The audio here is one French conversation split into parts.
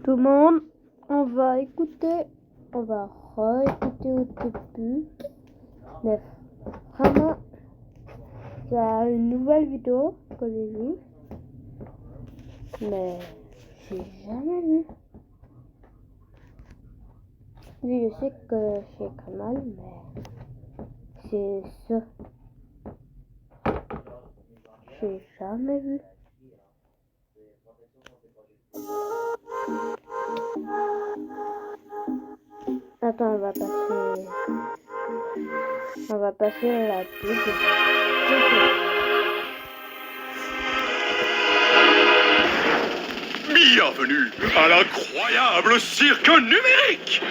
tout le monde, on va réécouter au début, mais vraiment, c'est une nouvelle vidéo que j'ai vue, mais j'ai jamais vu. Oui, je sais que c'est très mal, mais c'est ça, j'ai jamais vu. Attends, on va passer la pub. Bienvenue à l'incroyable cirque numérique.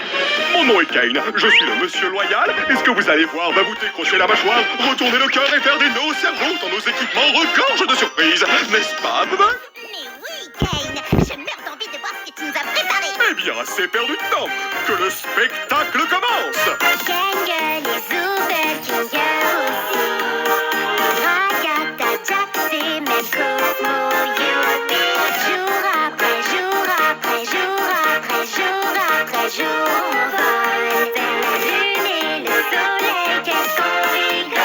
Mon nom est Kane, je suis le monsieur loyal, et ce que vous allez voir va vous décrocher la mâchoire, retourner le cœur et faire des nœuds au cerveau quand nos équipements regorgent de surprises. N'est-ce pas, Bubba? Mais oui, Kane, je meurs d'envie de voir ce que tu nous as préparé. Eh bien, assez perdu de temps, que le spectacle commence. Kangle et Zoubel, Kinger aussi. Ragata, Jax et même Cosmo, Youpi. Jour après jour après jour après jour après jour, on vole vers la lune et le soleil, qu'est-ce qu'on rigole.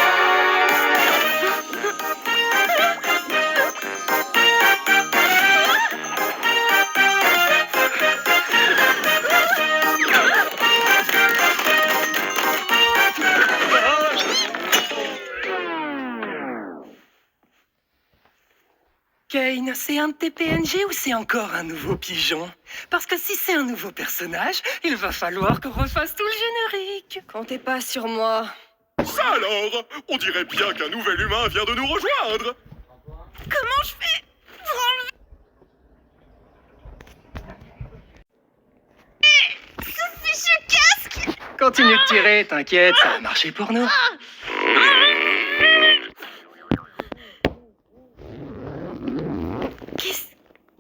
Kane, c'est un de tes PNG ou c'est encore un nouveau pigeon? Parce que si c'est un nouveau personnage, il va falloir qu'on refasse tout le générique. Comptez pas sur moi. Ça alors, on dirait bien qu'un nouvel humain vient de nous rejoindre. Comment je fais pour enlever ce fichu casque? Continue de tirer, t'inquiète, ça va marcher pour nous. Qu'est-ce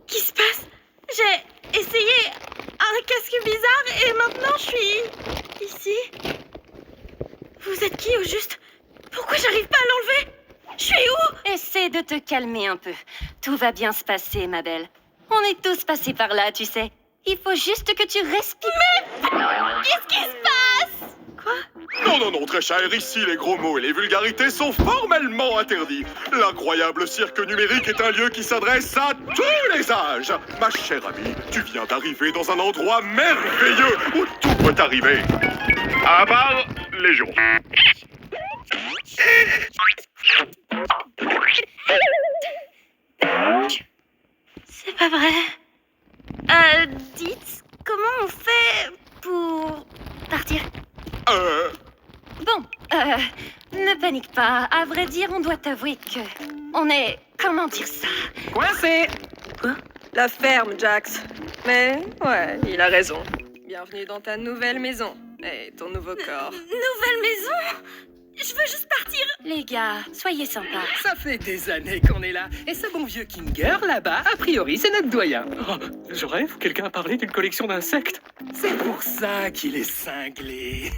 qui se passe? J'ai essayé un casque bizarre et maintenant je suis ici. Vous êtes qui au juste? Pourquoi j'arrive pas à l'enlever? Je suis où? Essaie de te calmer un peu. Tout va bien se passer, ma belle. On est tous passés par là, tu sais. Il faut juste que tu respires. Qu'est-ce qui se passe? Quoi? Non, très cher, ici les gros mots et les vulgarités sont formellement interdits. L'incroyable cirque numérique est un lieu qui s'adresse à tous les âges. Ma chère amie, tu viens d'arriver dans un endroit merveilleux où tout peut arriver. À part les jours. C'est pas vrai. Dites, comment on fait pour partir? Bon, ne panique pas. À vrai dire, on doit t'avouer que... On est... Comment dire ça? Coincé. Quoi? La ferme, Jax. Mais ouais, il a raison. Bienvenue dans ta nouvelle maison et ton nouveau corps. Nouvelle maison? Je veux juste partir. Les gars, soyez sympas. Ça fait des années qu'on est là. Et ce bon vieux Kinger, là-bas, a priori, c'est notre doyen. Oh, je rêve, quelqu'un a parlé d'une collection d'insectes. C'est pour ça qu'il est cinglé.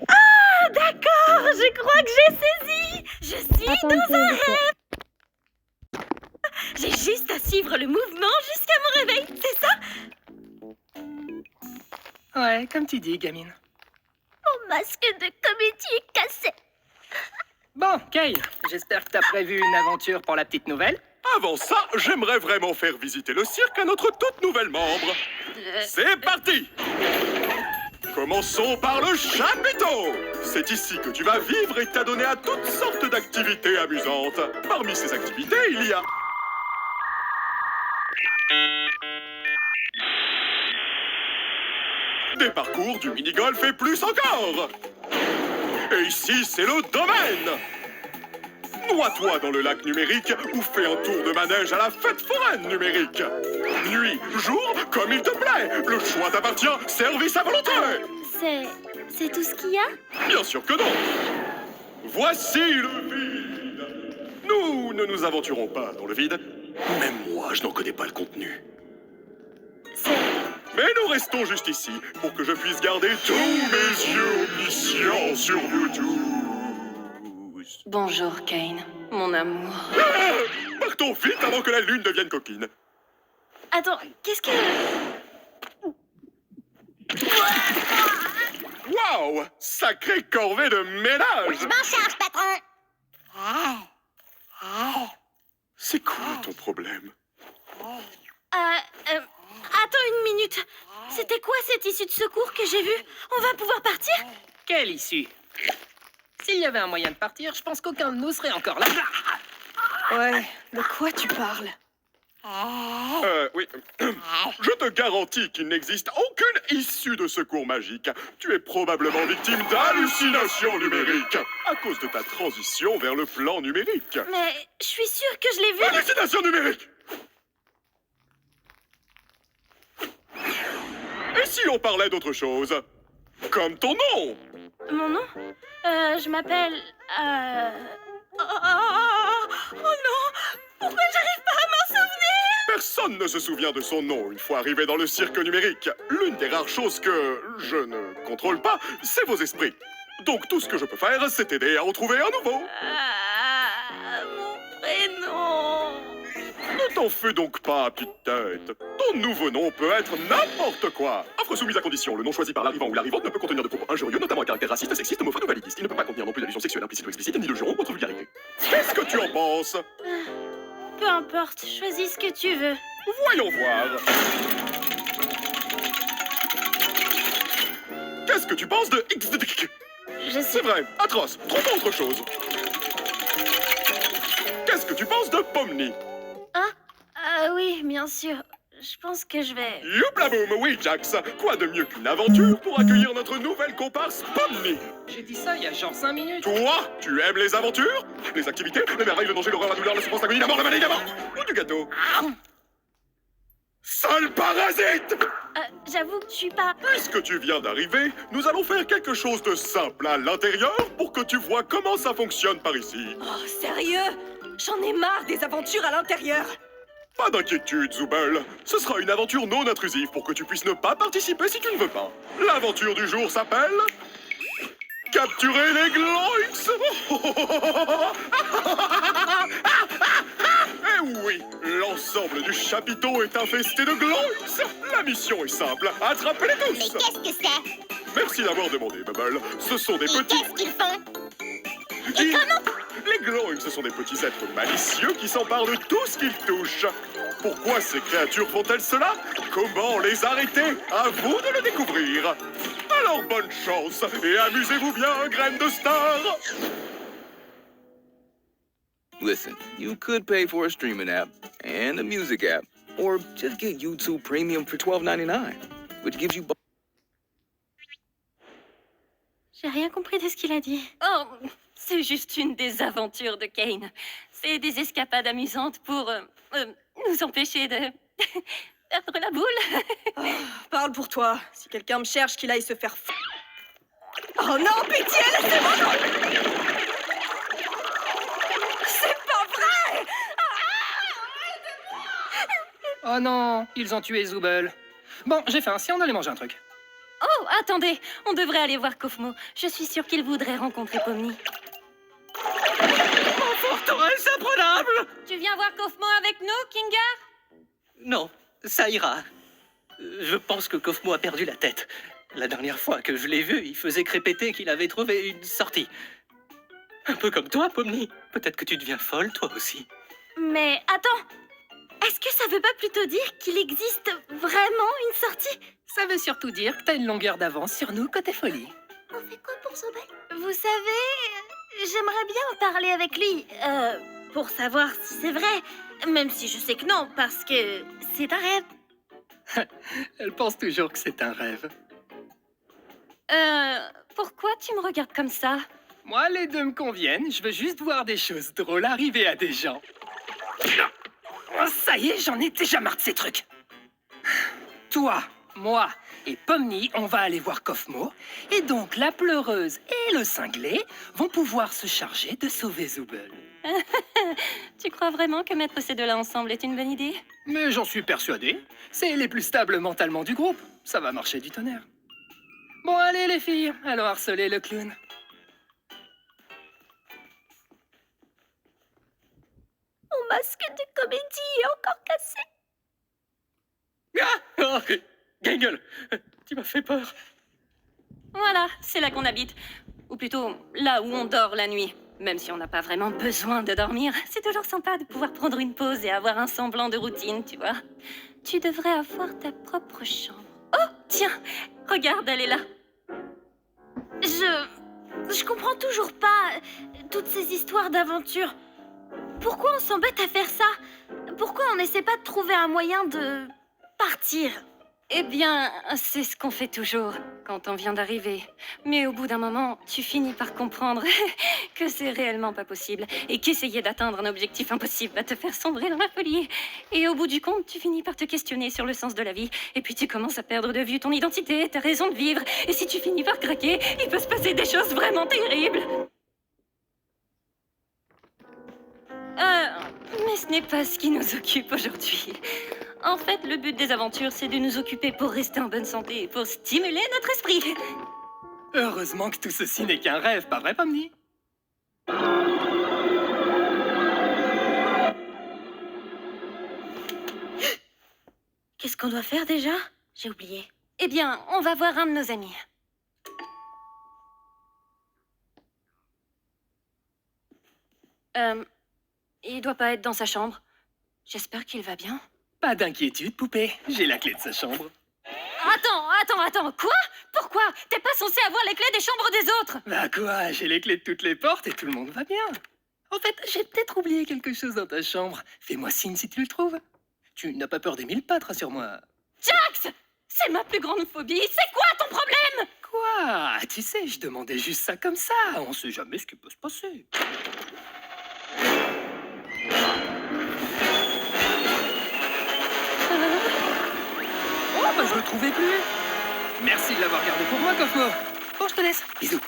Ah, d'accord, je crois que j'ai saisi. Je suis Attends, dans un rêve. J'ai juste à suivre le mouvement jusqu'à mon réveil, c'est ça? Ouais, comme tu dis, gamine. Mon masque de comédie est cassé. Bon, Kane, j'espère que t'as prévu une aventure pour la petite nouvelle. Avant ça, j'aimerais vraiment faire visiter le cirque à notre toute nouvelle membre. C'est parti! Commençons par le chapiteau. C'est ici que tu vas vivre et t'adonner à toutes sortes d'activités amusantes. Parmi ces activités, il y a... des parcours, du mini-golf et plus encore. Et ici, c'est le domaine. Noie-toi dans le lac numérique ou fais un tour de manège à la fête foraine numérique. Nuit, jour, comme il te plaît. Le choix t'appartient, service à volonté. C'est tout ce qu'il y a? Bien sûr que non. Voici le vide. Nous ne nous aventurons pas dans le vide. Même moi, je n'en connais pas le contenu. Mais nous restons juste ici pour que je puisse garder tous mes yeux omniscients sur vous tous. Bonjour, Kane, mon amour. Partons vite avant que la lune devienne coquine. Attends, qu'est-ce que... Waouh! Sacrée corvée de ménage! Je m'en charge, patron. C'est quoi ton problème? Attends une minute. C'était quoi cette issue de secours que j'ai vue? On va pouvoir partir? Quelle issue? S'il y avait un moyen de partir, je pense qu'aucun de nous serait encore là. Ouais, de quoi tu parles? Oui. Je te garantis qu'il n'existe aucune issue de secours magique. Tu es probablement victime d'hallucinations numériques à cause de ta transition vers le plan numérique. Mais je suis sûre que je l'ai vue. Hallucination numérique! Et si on parlait d'autre chose? Comme ton nom! Mon nom? Je m'appelle... Oh non! Pourquoi j'arrive pas à m'en souvenir? Personne ne se souvient de son nom une fois arrivé dans le cirque numérique. L'une des rares choses que je ne contrôle pas, c'est vos esprits. Donc tout ce que je peux faire, c'est t'aider à en trouver un nouveau. Mon prénom... Ne t'en fais donc pas, petite tête. Ton nouveau nom peut être n'importe quoi. Offre soumise à condition. Le nom choisi par l'arrivant ou l'arrivante ne peut contenir de propos injurieux, notamment à caractère raciste, sexiste, homophobe ou validiste. Il ne peut pas contenir non plus d'allusions sexuelles implicites ou explicites, ni de jurons ou autre vulgarité. Qu'est-ce que tu en penses? Peu importe, choisis ce que tu veux. Voyons voir. Qu'est-ce que tu penses de... Je sais... C'est vrai, atroce. Trouvons autre chose. Qu'est-ce que tu penses de Pomni? Oui, bien sûr. Je pense que je vais... Youplaboum, oui, Jax. Quoi de mieux qu'une aventure pour accueillir notre nouvelle comparse Pomni? J'ai dit ça il y a genre 5 minutes. Toi, tu aimes les aventures? Les activités, les merveilles, le danger, l'horreur, la douleur, la souffrance, l'agonie, la mort, la maladie, la mort? Ou du gâteau? Sale parasite! J'avoue que je suis pas... Puisque tu viens d'arriver, nous allons faire quelque chose de simple à l'intérieur pour que tu vois comment ça fonctionne par ici. Oh, sérieux? J'en ai marre des aventures à l'intérieur. Pas d'inquiétude, Zubel. Ce sera une aventure non intrusive pour que tu puisses ne pas participer si tu ne veux pas. L'aventure du jour s'appelle... Capturer les Gloinks. Eh oui, l'ensemble du chapiteau est infesté de Gloinks. La mission est simple, attrapez-les Mais tous. qu'est-ce que c'est? Merci d'avoir demandé, Bubble. Ce sont des Et petits... qu'est-ce qu'ils font? Ils- Les Gloinks, ce sont des petits êtres malicieux qui s'emparent de tout ce qu'ils touchent. Pourquoi ces créatures font-elles cela? Comment les arrêter? À vous de le découvrir. Alors bonne chance et amusez-vous bien, graine de star. Listen, you could pay for a streaming app and a music app, or just get YouTube Premium for $12.99, which gives you... J'ai rien compris de ce qu'il a dit. Oh, c'est juste une des aventures de Kane. C'est des escapades amusantes pour nous empêcher de perdre la boule. Parle pour toi. Si quelqu'un me cherche, qu'il aille se faire Oh non, pitié, laissez-moi. C'est pas vrai. Oh non, ils ont tué Zubel. Bon, j'ai faim, si on allait manger un truc. Oh, attendez, on devrait aller voir Kofmo. Je suis sûre qu'il voudrait rencontrer Pomni. Forteresse imprenable! Tu viens voir Kofmo avec nous, Kinga? Non, ça ira. Je pense que Kofmo a perdu la tête. La dernière fois que je l'ai vu, il faisait crépéter qu'il avait trouvé une sortie. Un peu comme toi, Pomni. Peut-être que tu deviens folle, toi aussi. Mais attends, est-ce que ça veut pas plutôt dire qu'il existe vraiment une sortie? Ça veut surtout dire que t'as une longueur d'avance sur nous côté folie. On fait quoi pour Zobel? Vous savez, j'aimerais bien en parler avec lui, pour savoir si c'est vrai. Même si je sais que non, parce que c'est un rêve. Elle pense toujours que c'est un rêve. Pourquoi tu me regardes comme ça? Moi, les deux me conviennent. Je veux juste voir des choses drôles arriver à des gens. Oh, ça y est, j'en ai déjà marre de ces trucs. Toi, moi et Pomni, on va aller voir Kofmo. Et donc, la pleureuse et le cinglé vont pouvoir se charger de sauver Zubel. Tu crois vraiment que mettre ces deux-là ensemble est une bonne idée? Mais j'en suis persuadé. C'est les plus stables mentalement du groupe. Ça va marcher du tonnerre. Bon, allez les filles, allons harceler le clown. masque de comédie est encore cassé. Ah oh, Gangle, tu m'as fait peur. Voilà, c'est là qu'on habite. Ou plutôt, là où on dort la nuit. Même si on n'a pas vraiment besoin de dormir, c'est toujours sympa de pouvoir prendre une pause et avoir un semblant de routine, tu vois. Tu devrais avoir ta propre chambre. Oh, tiens, regarde, elle est là. Je comprends toujours pas toutes ces histoires d'aventure. Pourquoi on s'embête à faire ça? Pourquoi on n'essaie pas de trouver un moyen de partir? Eh bien, c'est ce qu'on fait toujours quand on vient d'arriver. Mais au bout d'un moment, tu finis par comprendre que c'est réellement pas possible et qu'essayer d'atteindre un objectif impossible va te faire sombrer dans la folie. Et au bout du compte, tu finis par te questionner sur le sens de la vie. Et puis tu commences à perdre de vue ton identité, ta raison de vivre. Et si tu finis par craquer, il peut se passer des choses vraiment terribles. Mais ce n'est pas ce qui nous occupe aujourd'hui. En fait, le but des aventures, c'est de nous occuper pour rester en bonne santé et pour stimuler notre esprit. Heureusement que tout ceci n'est qu'un rêve, pas vrai, Pomni? Qu'est-ce qu'on doit faire déjà? J'ai oublié. Eh bien, on va voir un de nos amis. Il doit pas être dans sa chambre. J'espère qu'il va bien. Pas d'inquiétude, poupée. J'ai la clé de sa chambre. Attends, quoi? Pourquoi? T'es pas censé avoir les clés des chambres des autres? Bah quoi, j'ai les clés de toutes les portes et tout le monde va bien. En fait, j'ai peut-être oublié quelque chose dans ta chambre. Fais-moi signe si tu le trouves. Tu n'as pas peur des 1000 pattes, rassure-moi. Jax! C'est ma plus grande phobie. C'est quoi ton problème? Quoi? Tu sais, je demandais juste ça comme ça. On sait jamais ce qui peut se passer. Oh, bah je le trouvais plus. Merci de l'avoir gardé pour moi, Cosmo. Bon, je te laisse. Bisous.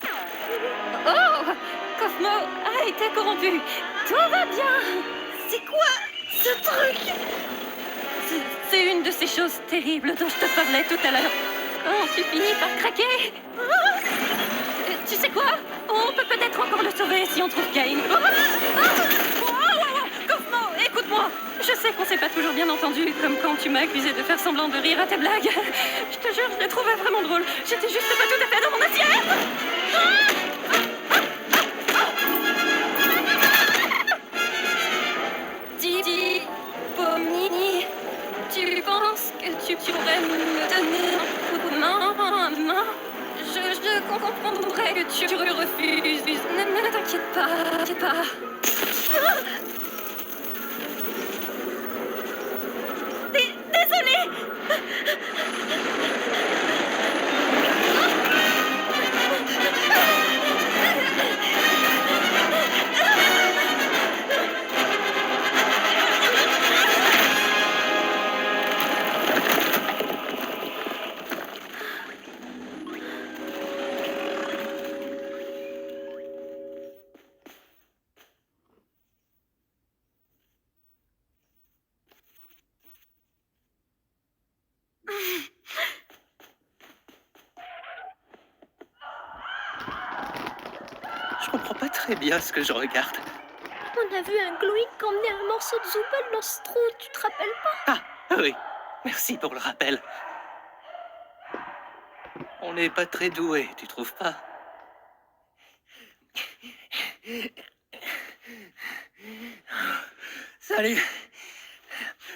Oh! Cosmo a été corrompu. Tout va bien. C'est quoi ce truc? C'est une de ces choses terribles dont je te parlais tout à l'heure. Oh, tu finis par craquer. Tu sais quoi? On peut peut-être encore le sauver si on trouve Kane. Cosmo, écoute-moi. Je sais qu'on s'est pas toujours bien entendu, comme quand tu m'as accusé de faire semblant de rire à tes blagues. Je te jure, je les trouvais vraiment drôles. J'étais juste pas tout à fait dans mon assiette. Dis, Pomni, tu penses que tu pourrais me donner un coup de main? Je comprendrais que tu refuses. Ne t'inquiète pas. Désolée. Je comprends pas très bien ce que je regarde. On a vu un Gloink emmener un morceau de Zubel dans ce trou, tu te rappelles pas? Ah, oui. Merci pour le rappel. On n'est pas très doués, tu trouves pas? Salut.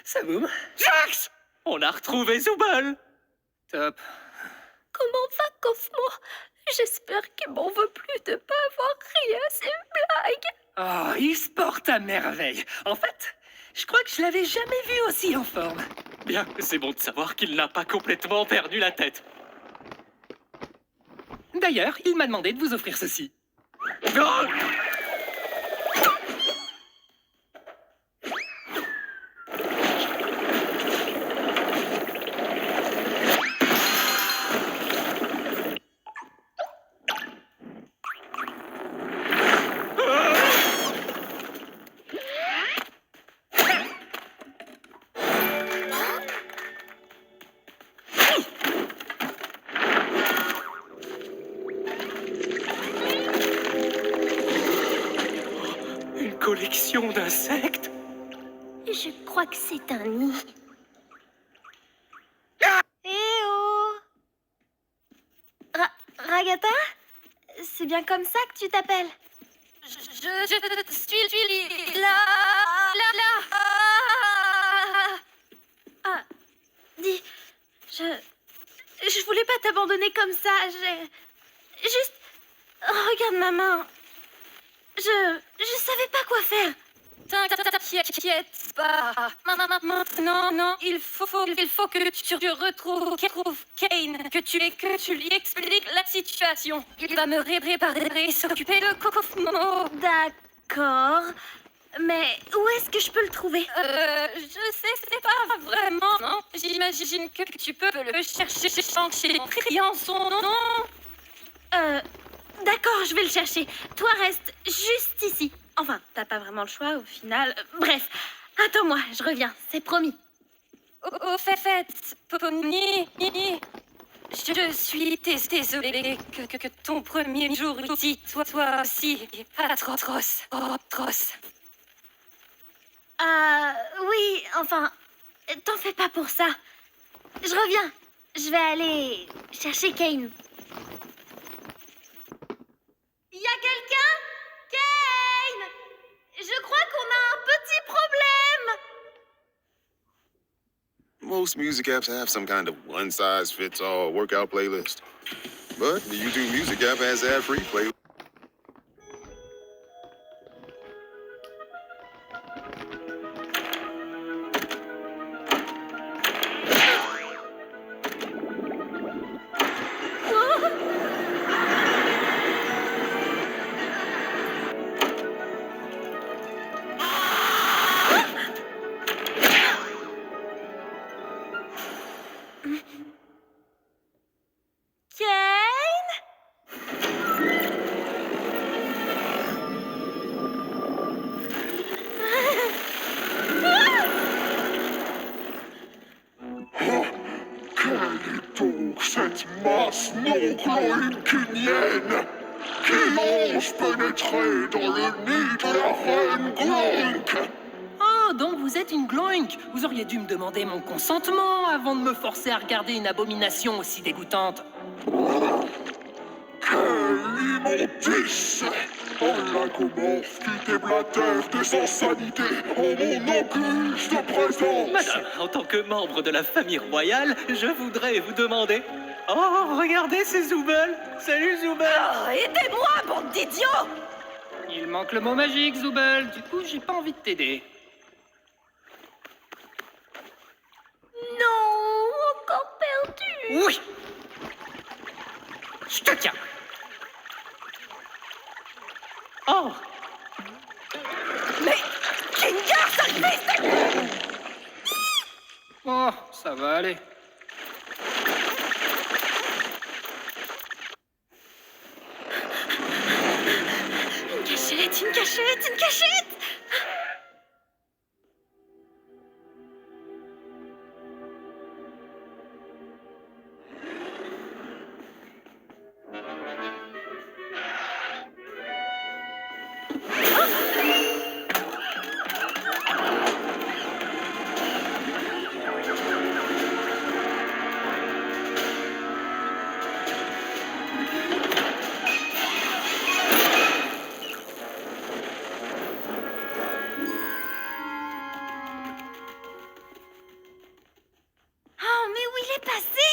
Ça boum? Jax! On a retrouvé Zubel! Top. Comment va, Cosmo? J'espère qu'il m'en veut plus de pas avoir ri à ses blagues. Oh, il se porte à merveille. En fait, je crois que je l'avais jamais vu aussi en forme. Bien, c'est bon de savoir qu'il n'a pas complètement perdu la tête. D'ailleurs, il m'a demandé de vous offrir ceci. Oh! Collection d'insectes? Je crois que c'est un nid. Eh oh! Ragata? C'est bien comme ça que tu t'appelles? Je suis là. Ah, dis, je voulais pas t'abandonner comme ça. Juste, regarde ma main. Je savais pas quoi faire. T'inquiète pas. Maintenant, non, il faut que tu retrouves Kane, que tu lui expliques la situation. Il va me réparer et s'occuper de Kofmo. D'accord. Mais où est-ce que je peux le trouver? Je sais, c'est pas vraiment, non? J'imagine que tu peux le chercher en criant son nom. D'accord, je vais le chercher. Toi, reste juste ici. Enfin, t'as pas vraiment le choix au final. Bref, attends-moi, je reviens, c'est promis. Au fait, Pomni, je suis désolée que ton premier jour ici, toi aussi, atroce. Oui, enfin, t'en fais pas pour ça. Je reviens. Je vais aller chercher Kane. Y a quelqu'un? Kane! Je crois qu'on a un petit problème. Most music apps have some kind of one-size-fits-all workout playlist. But the YouTube Music app has ad-free playlists. Cette masse non-gloïnkinienne qui ose pénétrer dans le nid de la reine Gloink. Oh, donc vous êtes une Gloink. Vous auriez dû me demander mon consentement avant de me forcer à regarder une abomination aussi dégoûtante. Quelle immondice! Un lagomorphe qui déblatère des insanités en mon auguste présence! Madame, en tant que membre de la famille royale, je voudrais vous demander... Oh, regardez, c'est Zoubel! Salut, Zoubel! Aidez-moi, bande d'idiots! Il manque le mot magique, Zoubel. Du coup, j'ai pas envie de t'aider. Non, encore perdu. Oui! Je te tiens. Oh! Mais Kingar, sale fils de... Oh, ça va aller. Une cachette! Oh, mais où il est passé?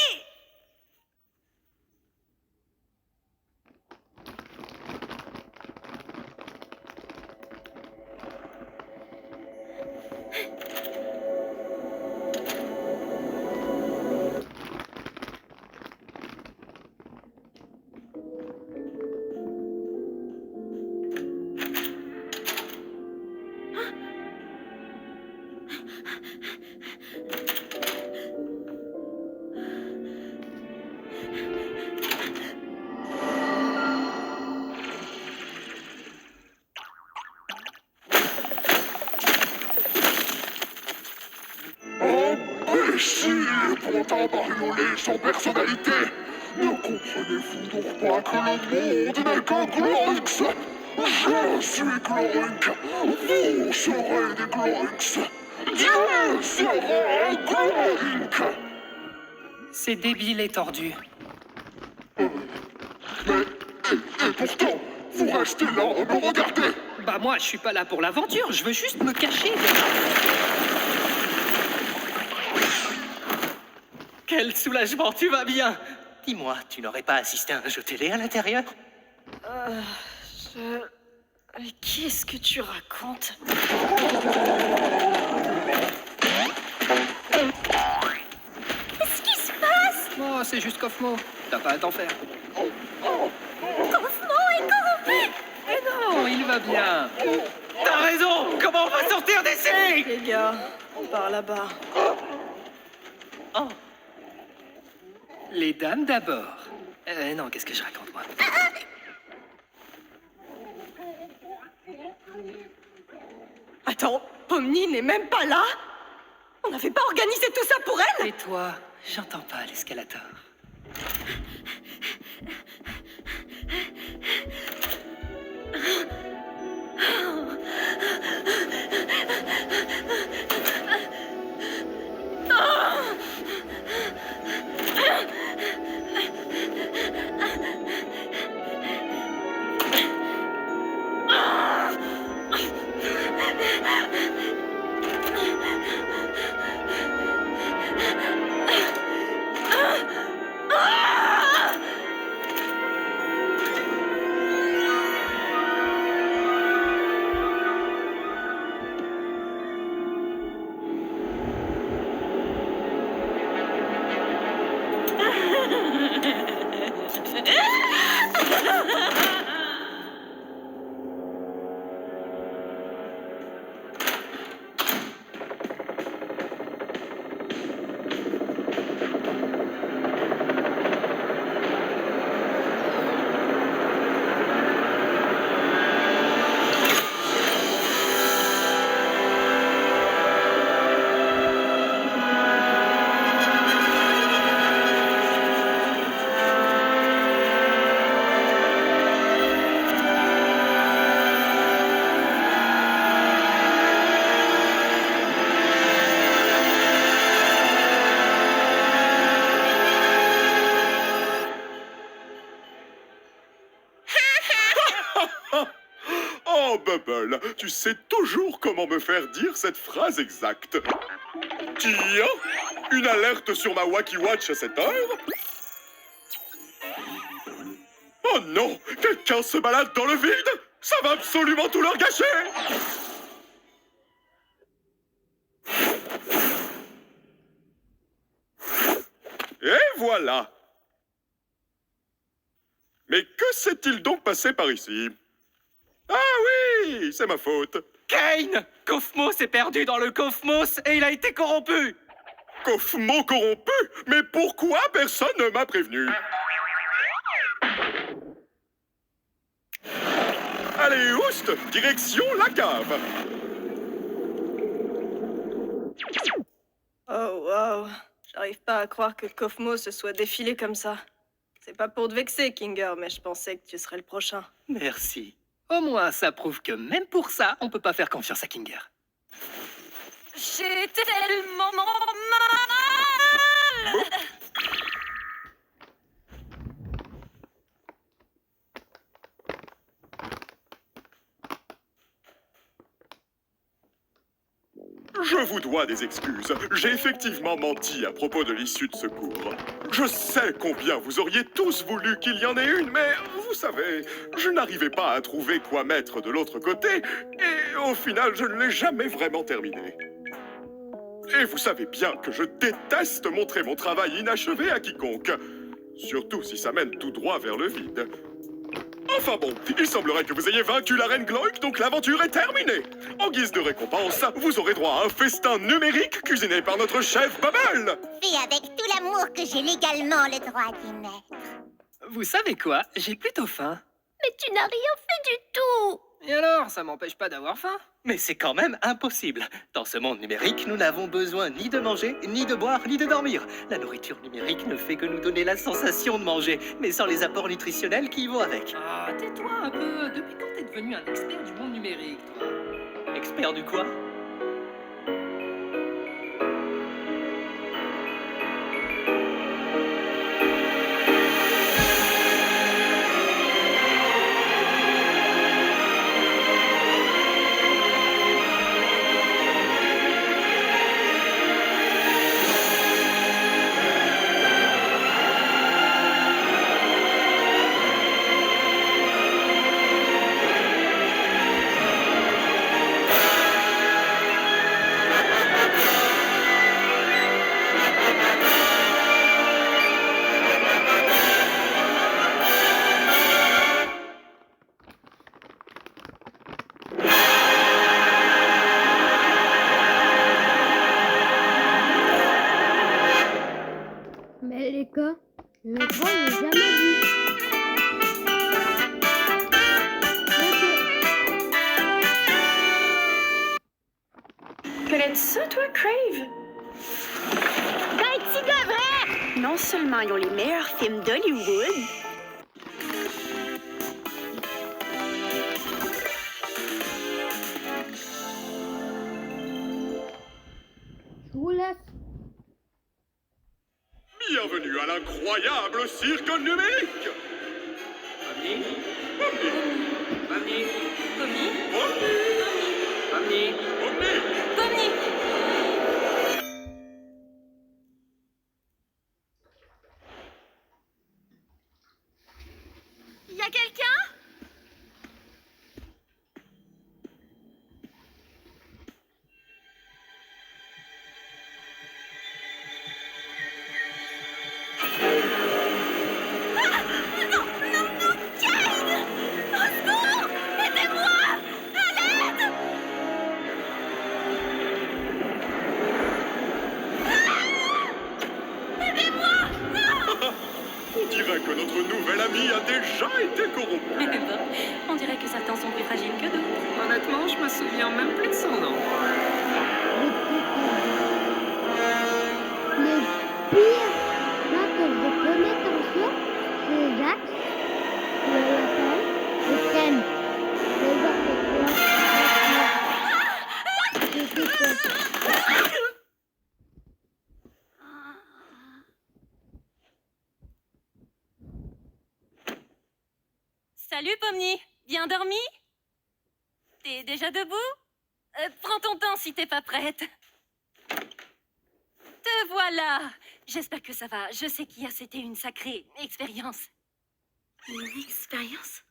Imbécile et pantin bariolé sans personnalité! Ne comprenez-vous donc pas que le monde n'est qu'un Gloinks? Je suis Gloink! Vous serez des Gloinks! Dieu sera un Gronk. C'est débile et tordu. Et pourtant, vous restez là à me regarder. Bah moi, je suis pas là pour l'aventure, je veux juste me cacher. Quel soulagement, tu vas bien. Dis-moi, tu n'aurais pas assisté à un jeu télé à l'intérieur? Mais qu'est-ce que tu racontes? Qu'est-ce qui se passe? Oh, c'est juste Kofmo. T'as pas à t'en faire. Cosmo est corrompu! Mais non, il va bien. T'as raison. Comment on va sortir d'ici? Les gars, par là-bas. Oh, Les dames d'abord. Non, qu'est-ce que je raconte, moi? Attends, Pomni n'est même pas là? On n'avait pas organisé tout ça pour elle? Et toi, j'entends pas l'escalator. Oh, Bubble, tu sais toujours comment me faire dire cette phrase exacte. Tiens, une alerte sur ma Wacky Watch à cette heure? Oh non, quelqu'un se balade dans le vide? Ça va absolument tout leur gâcher! Et voilà! Mais que s'est-il donc passé par ici? Ah oui, c'est ma faute. Kane! Kofmo s'est perdu dans le Kofmos et il a été corrompu! Kofmo corrompu? Mais pourquoi personne ne m'a prévenu? Allez, oust, direction la cave. Oh, wow. J'arrive pas à croire que Kofmo se soit défilé comme ça. C'est pas pour te vexer, Kinger, mais je pensais que tu serais le prochain. Merci. Au moins, ça prouve que même pour ça, on peut pas faire confiance à Kinger. J'ai tellement mal. Je vous dois des excuses. J'ai effectivement menti à propos de l'issue de secours. Je sais combien vous auriez tous voulu qu'il y en ait une, mais vous savez, je n'arrivais pas à trouver quoi mettre de l'autre côté, et au final, je ne l'ai jamais vraiment terminé. Et vous savez bien que je déteste montrer mon travail inachevé à quiconque, surtout si ça mène tout droit vers le vide. Enfin bon, il semblerait que vous ayez vaincu la reine Gloik, donc l'aventure est terminée. En guise de récompense, vous aurez droit à un festin numérique cuisiné par notre chef Bubble. Fais avec tout l'amour que j'ai légalement le droit d'y mettre. Vous savez quoi? J'ai plutôt faim. Mais tu n'as rien fait du tout. Et alors, ça m'empêche pas d'avoir faim? Mais c'est quand même impossible. Dans ce monde numérique, nous n'avons besoin ni de manger, ni de boire, ni de dormir. La nourriture numérique ne fait que nous donner la sensation de manger, mais sans les apports nutritionnels qui y vont avec. Ah, tais-toi un peu. Depuis quand t'es devenu un expert du monde numérique, toi? Expert du quoi? connais ça, toi, Crave? Ben, tu devrais! Non seulement ils ont les meilleurs films d'Hollywood, Je vous laisse. Bienvenue à l'incroyable cirque numérique. Pomni, Pomni, Pomni, Pomni, Pomni, Pomni. Pomni. y a quelqu'un? On dirait que notre nouvel ami a déjà été corrompu. Bon, on dirait que certains sont plus fragiles que d'autres. Honnêtement, je me souviens même plus de son nom. Le pire, là, que je connais comme ça, c'est Jax, le lapin, et Ken. Le genre de quoi? Salut Pomni, bien dormi? T'es déjà debout? Prends ton temps si t'es pas prête. Te voilà. J'espère que ça va. Je sais qu'hier c'était une sacrée expérience. Une expérience?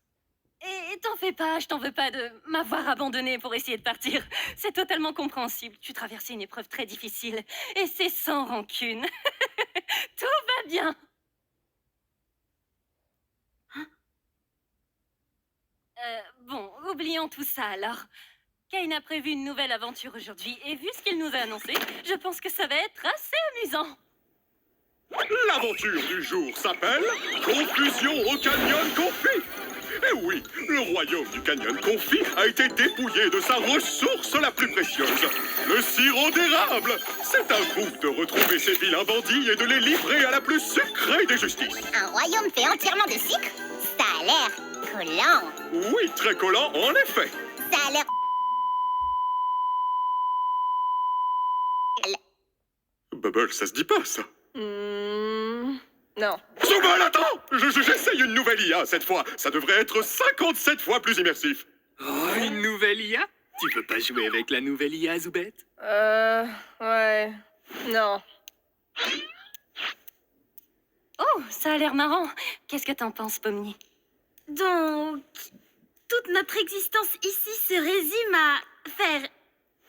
Et t'en fais pas, je t'en veux pas de m'avoir abandonné pour essayer de partir. C'est totalement compréhensible. Tu traversais une épreuve très difficile et c'est sans rancune. Tout va bien. Bon, oublions tout ça alors. Kane a prévu une nouvelle aventure aujourd'hui et vu ce qu'il nous a annoncé, je pense que ça va être assez amusant. L'aventure du jour s'appelle Confusion au Canyon Confit. Et oui, le royaume du Canyon Confit a été dépouillé de sa ressource la plus précieuse, le sirop d'érable. C'est à vous de retrouver ces vilains bandits et de les livrer à la plus sucrée des justices. Un royaume fait entièrement de sucre? Ça a l'air collant. Oui, très collant, en effet. Ça a l'air... Bubble, ça se dit pas, ça. Non. Zubal, attends! J'essaye une nouvelle IA cette fois. Ça devrait être 57 fois plus immersif. Oh, une nouvelle IA? Tu peux pas jouer avec la nouvelle IA, Zoubette? Ouais. Non. Oh, ça a l'air marrant. Qu'est-ce que t'en penses, Pomni? Donc, toute notre existence ici se résume à faire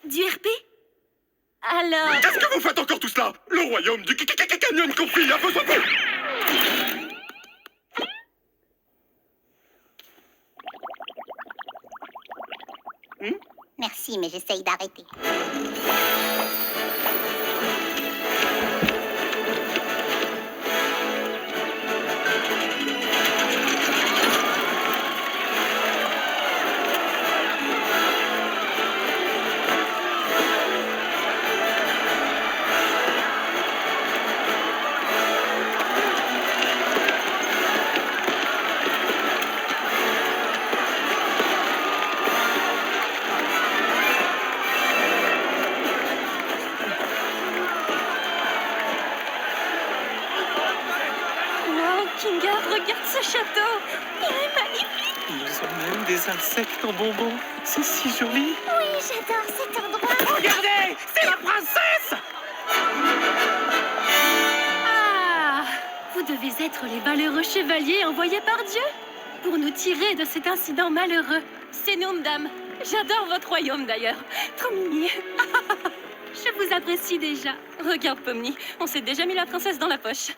du RP? Alors... Qu'est-ce que vous faites encore tout cela? Le royaume du Canyon Confit a besoin de vous. Merci, mais j'essaye d'arrêter. Wow, Kinga, regarde ce château. Il est magnifique. Ils ont même des insectes en bonbons. C'est si joli. Oui, j'adore cet endroit. Regardez, c'est la princesse. Ah, vous devez être les valeureux chevaliers envoyés par Dieu pour nous tirer de cet incident malheureux. C'est nous, madame. J'adore votre royaume, d'ailleurs. Trop mignon. Je vous apprécie déjà. Regarde, Pomni, on s'est déjà mis la princesse dans la poche.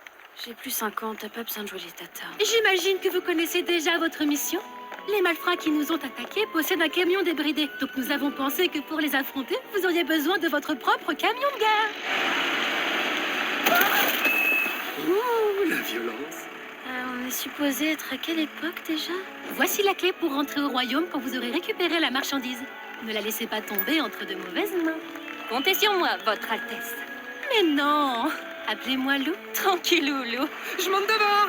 J'ai plus 50, t'as pas besoin de jouer les tatas. J'imagine que vous connaissez déjà votre mission. Les malfrats qui nous ont attaqués possèdent un camion débridé. Donc nous avons pensé que pour les affronter, vous auriez besoin de votre propre camion de guerre. Ouh, la violence. On est supposé être à quelle époque déjà? Voici la clé pour rentrer au royaume quand vous aurez récupéré la marchandise. Ne la laissez pas tomber entre de mauvaises mains. Comptez sur moi, Votre Altesse. Mais non, appelez-moi Lou. Tranquillou, Lou. Je monte devant.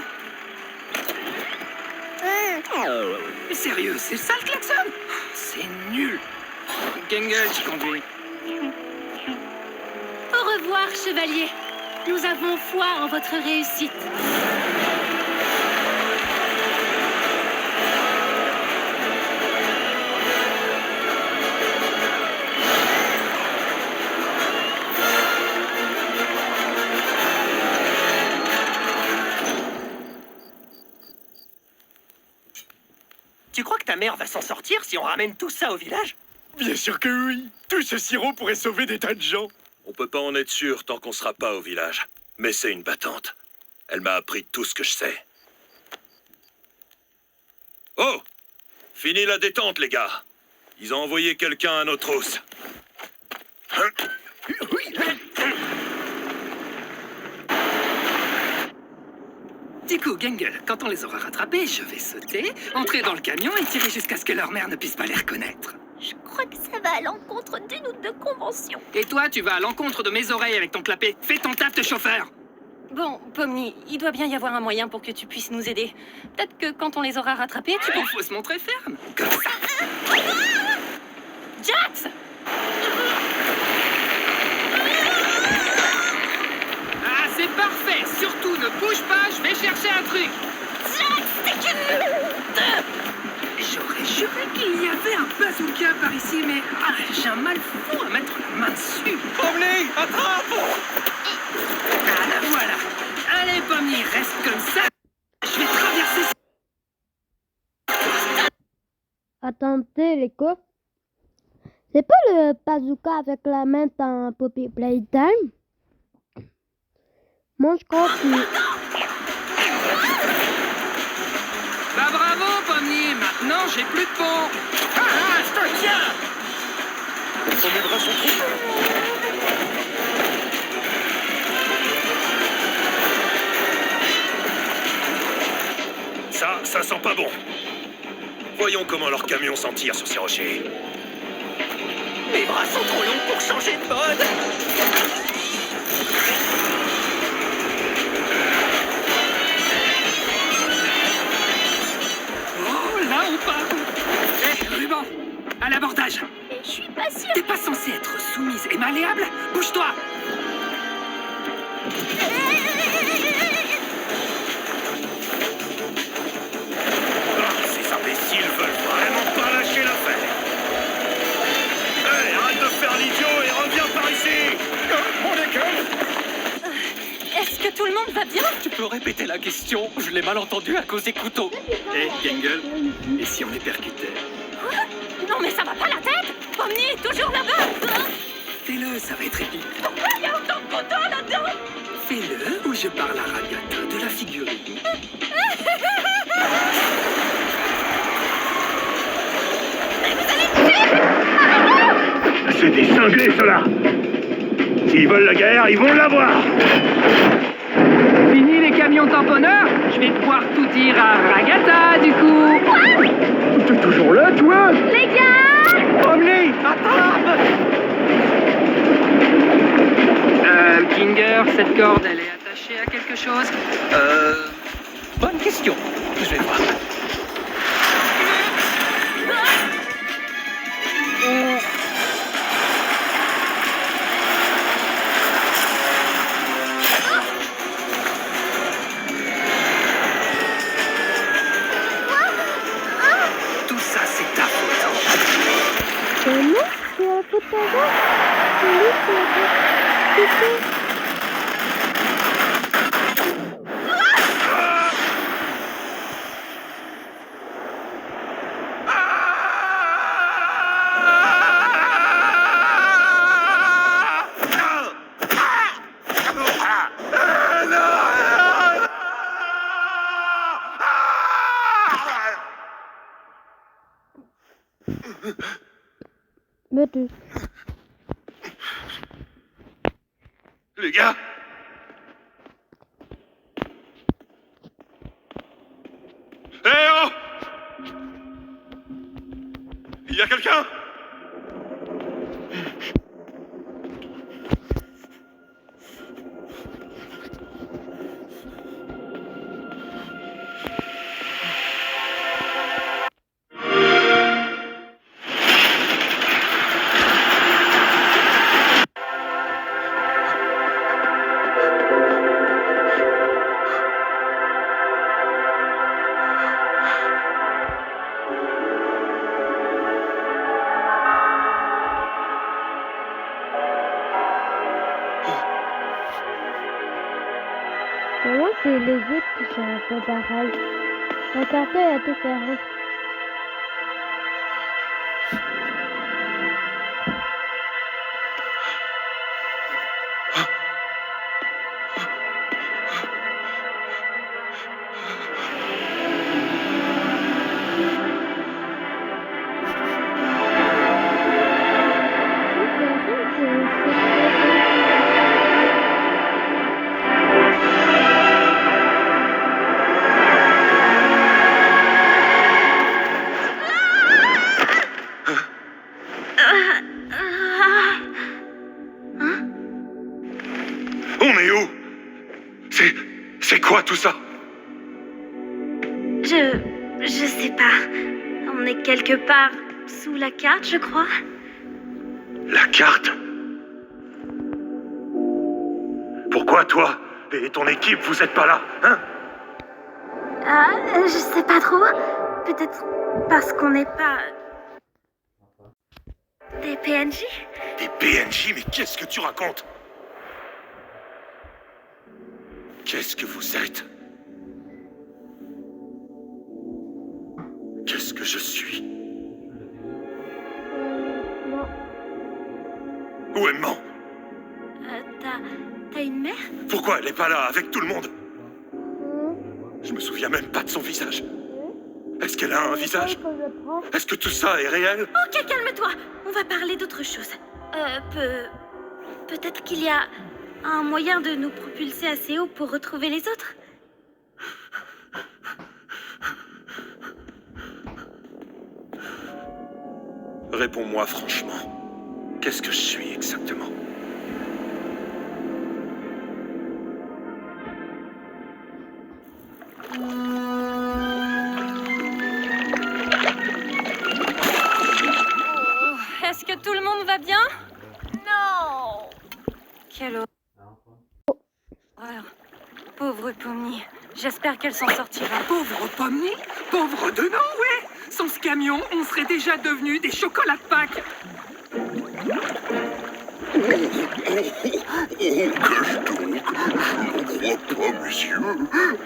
Mais sérieux, c'est ça le klaxon? C'est nul. Gangle, tu conduis. Au revoir, chevalier. Nous avons foi en votre réussite. Tu crois que ta mère va s'en sortir si on ramène tout ça au village? Bien sûr que oui. Tout ce sirop pourrait sauver des tas de gens. On peut pas en être sûr tant qu'on sera pas au village. Mais c'est une battante. Elle m'a appris tout ce que je sais. Oh! Fini la détente, les gars. Ils ont envoyé quelqu'un à notre trousse. Du coup, Gangle, quand on les aura rattrapés, je vais sauter, entrer dans le camion et tirer jusqu'à ce que leur mère ne puisse pas les reconnaître. Je crois que ça va à l'encontre d'une ou deux conventions. Et toi, tu vas à l'encontre de mes oreilles avec ton clapet. Fais ton taf de chauffeur. Bon, Pomni, il doit bien y avoir un moyen pour que tu puisses nous aider. Peut-être que quand on les aura rattrapés, tu peux... Il faut se montrer ferme. Comme ça. Jax! Ah, c'est parfait. Surtout, ne bouge pas, je vais chercher un truc. Jax, t'es qu'une... J'aurais juré qu'il y avait un bazooka par ici, mais j'ai un mal fou à mettre la main dessus. Pomni, attrape! Ah, la voilà. Allez, Pomni, reste comme ça. Je vais traverser... Attendez, les gars. C'est pas le bazooka avec la main dans Poppy Playtime? Moi, je crois que... Bah bravo, Pomni. Maintenant, j'ai plus de pont. Je te tiens. Mes bras sont trop... Ça sent pas bon. Voyons comment leur camion s'en tire sur ces rochers. Mes bras sont trop longs pour changer de mode. Oh, là, on part. Hé, Ruban, à l'abordage. Mais je suis pas sûre. T'es pas censée être soumise et malléable? Bouge-toi. Ces imbéciles veulent vraiment pas lâcher l'affaire. Hé, arrête de faire l'idiot et reviens par ici. Mon école! Est-ce que tout le monde va bien? Tu peux répéter la question? Je l'ai mal entendu à cause des couteaux. Hé, Gangle, et si on les percutait? Quoi? Non mais ça va pas la tête? Pomni est toujours là-bas. Fais-le, ça va être épique. Pourquoi il y a autant de couteaux là-dedans? Fais-le ou je parle à Ragata de la figurine. C'est des cinglés, ceux-là. S'ils veulent la guerre, ils vont l'avoir. Fini les camions tamponneurs? Je vais pouvoir tout dire à Ragata, du coup. T'es toujours là, toi? Les gars! Pomni, attrape! Kinger, cette corde, elle est attachée à quelque chose? Bonne question. Je vais voir. Tout ça, c'est ta faute. C'est nous qui a la faute avant? C'est nous qui a la faute. Mais tu... Les gars. Hé oh! Y a quelqu'un? c'est les autres qui sont un peu pareils. Mon carton a été fermé. On est où? C'est quoi tout ça? Je sais pas. On est quelque part sous la carte, je crois. La carte? Pourquoi toi et ton équipe, vous êtes pas là, hein? Ah, je sais pas trop. Peut-être parce qu'on n'est pas... des PNJ? Des PNJ, mais qu'est-ce que tu racontes? Qu'est-ce que vous êtes? Qu'est-ce que je suis? Non. Où est maman? T'as une mère? Pourquoi elle est pas là avec tout le monde? Je me souviens même pas de son visage. Est-ce qu'elle a un visage? Est-ce que tout ça est réel? Ok, calme-toi. On va parler d'autre chose. Peut-être qu'il y a un moyen de nous propulser assez haut pour retrouver les autres. Réponds-moi franchement. Qu'est-ce que je suis exactement? Est-ce que tout le monde va bien? Non. Quelle horreur. Pauvre Pomni. J'espère qu'elle s'en sortira. Pauvre Pomni, pauvre de nous, ouais. Sans ce camion, on serait déjà devenus des chocolats de Pâques. Qu'est-ce donc? Je n'en crois pas, messieurs.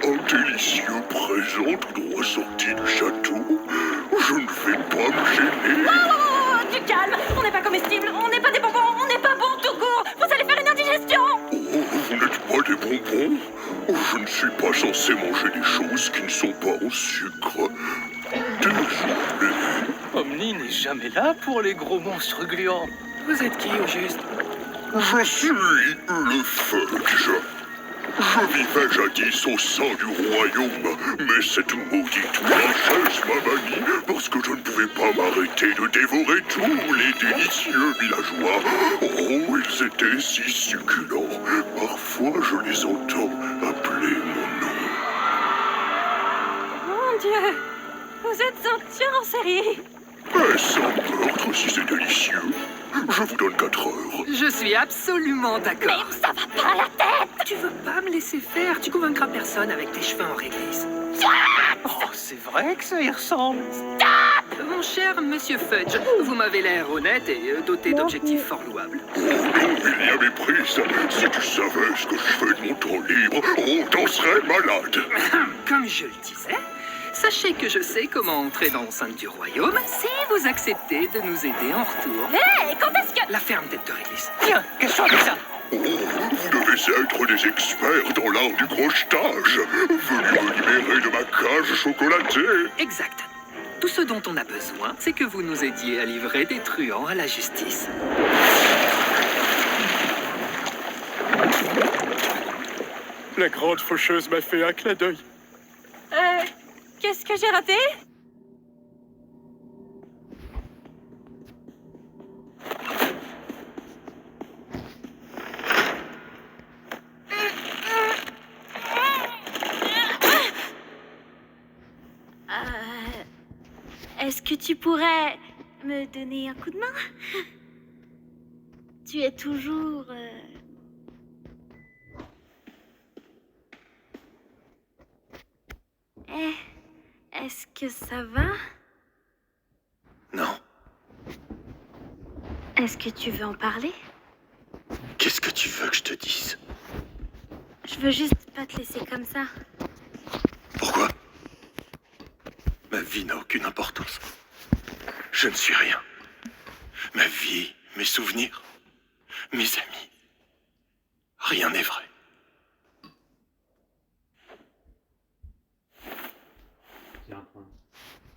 Un délicieux présent tout droit sorti du château. Je ne vais pas me gêner. Oh, du calme. On n'est pas comestible, on n'est pas des bonbons, on n'est pas bon tout court. Vous allez faire une indigestion. Oh, vous n'êtes pas des bonbons? Je ne suis pas censé manger des choses qui ne sont pas au sucre. Désolé. Omni n'est jamais là pour les gros monstres gluants. Vous êtes qui au juste? Je suis le Fudge. Je vivais jadis au sein du royaume, mais cette maudite princesse m'a banni parce que je ne pouvais pas m'arrêter de dévorer tous les délicieux villageois. Oh, ils étaient si succulents. Parfois, je les entends appeler mon nom. Mon Dieu. Vous êtes un tueur en série. Mais sans meurtre si c'est délicieux. Je vous donne 4 heures. Je suis absolument d'accord. Mais ça va pas à la tête. Tu veux pas me laisser faire? Tu convaincras personne avec tes cheveux en réglisse. Oh, c'est vrai que ça y ressemble. Mon cher monsieur Fudge, vous m'avez l'air honnête et doté d'objectifs fort louables. Oh non, il y a méprise. Si tu savais ce que je fais de mon temps libre, on t'en serait malade. Comme je le disais, sachez que je sais comment entrer dans l'enceinte du royaume si vous acceptez de nous aider en retour. Hé, quand est-ce que... La ferme tête de réglisse. Tiens, qu'est-ce que c'est que ça? Oh, vous devez être des experts dans l'art du crochetage. Venez me libérer de ma cage chocolatée. Exact. Tout ce dont on a besoin, c'est que vous nous aidiez à livrer des truands à la justice. La grande faucheuse m'a fait un clin d'œil. Qu'est-ce que j'ai raté? Est-ce que tu pourrais me donner un coup de main? Tu es toujours... Est-ce que ça va? Non. Est-ce que tu veux en parler? Qu'est-ce que tu veux que je te dise? Je veux juste pas te laisser comme ça. Pourquoi? Ma vie n'a aucune importance. Je ne suis rien. Ma vie, mes souvenirs, mes amis. Rien n'est vrai.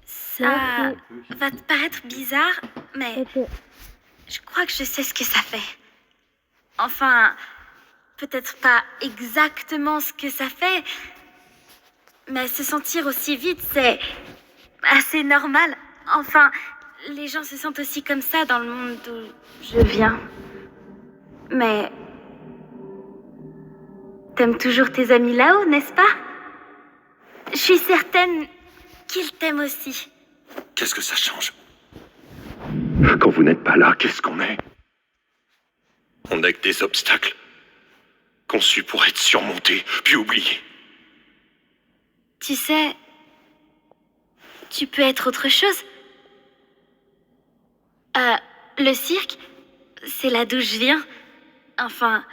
Ça va te paraître bizarre, mais Ok. je crois que je sais ce que ça fait. Enfin, peut-être pas exactement ce que ça fait, mais se sentir aussi vite, c'est assez normal. Enfin, les gens se sentent aussi comme ça dans le monde d'où je viens. Mais t'aimes toujours tes amis là-haut, n'est-ce pas? Je suis certaine qu'ils t'aiment aussi. Qu'est-ce que ça change? Quand vous n'êtes pas là, qu'est-ce qu'on est? On n'est que des obstacles. Conçus pour être surmontés, puis oubliés. Tu sais, tu peux être autre chose. Le cirque, c'est là d'où je viens. Enfin,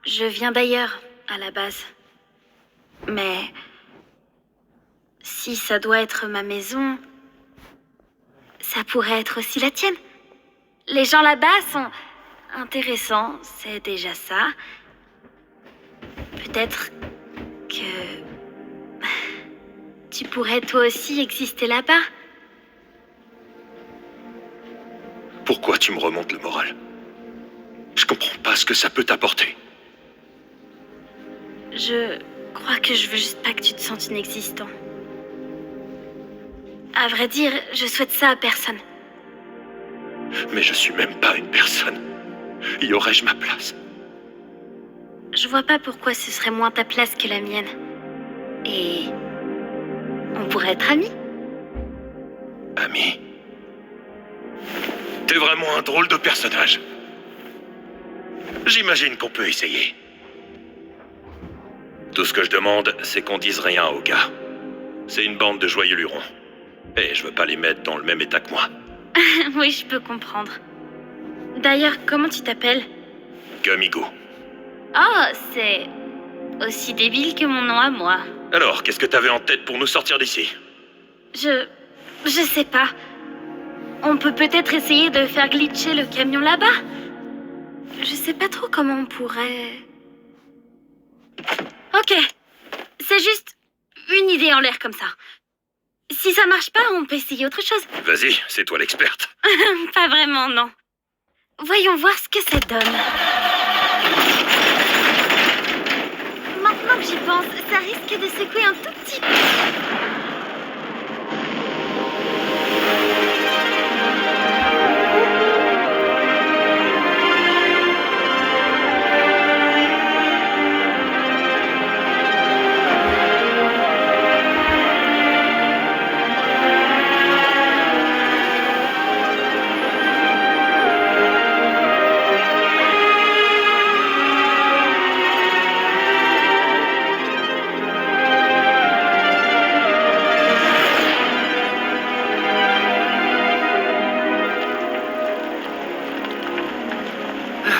je viens d'ailleurs, à la base. Mais si ça doit être ma maison, ça pourrait être aussi la tienne. Les gens là-bas sont intéressants, c'est déjà ça. Peut-être que tu pourrais toi aussi exister là-bas. Pourquoi tu me remontes le moral? Je comprends pas ce que ça peut t'apporter. Je crois que je veux juste pas que tu te sentes inexistant. À vrai dire, je souhaite ça à personne. Mais je suis même pas une personne. Y aurais-je ma place? Je vois pas pourquoi ce serait moins ta place que la mienne. Et on pourrait être amis. Ami? T'es vraiment un drôle de personnage. J'imagine qu'on peut essayer. Tout ce que je demande, c'est qu'on dise rien aux gars. C'est une bande de joyeux lurons. Et je veux pas les mettre dans le même état que moi. Oui, je peux comprendre. D'ailleurs, comment tu t'appelles? Gummigo. Oh, c'est aussi débile que mon nom à moi. Alors, qu'est-ce que t'avais en tête pour nous sortir d'ici? Je sais pas. On peut peut-être essayer de faire glitcher le camion là-bas. Je sais pas trop comment on pourrait... Ok. C'est juste une idée en l'air comme ça. Si ça marche pas, on peut essayer autre chose. Vas-y, c'est toi l'experte. Pas vraiment, non. Voyons voir ce que ça donne. Maintenant que j'y pense, ça risque de secouer un tout petit peu.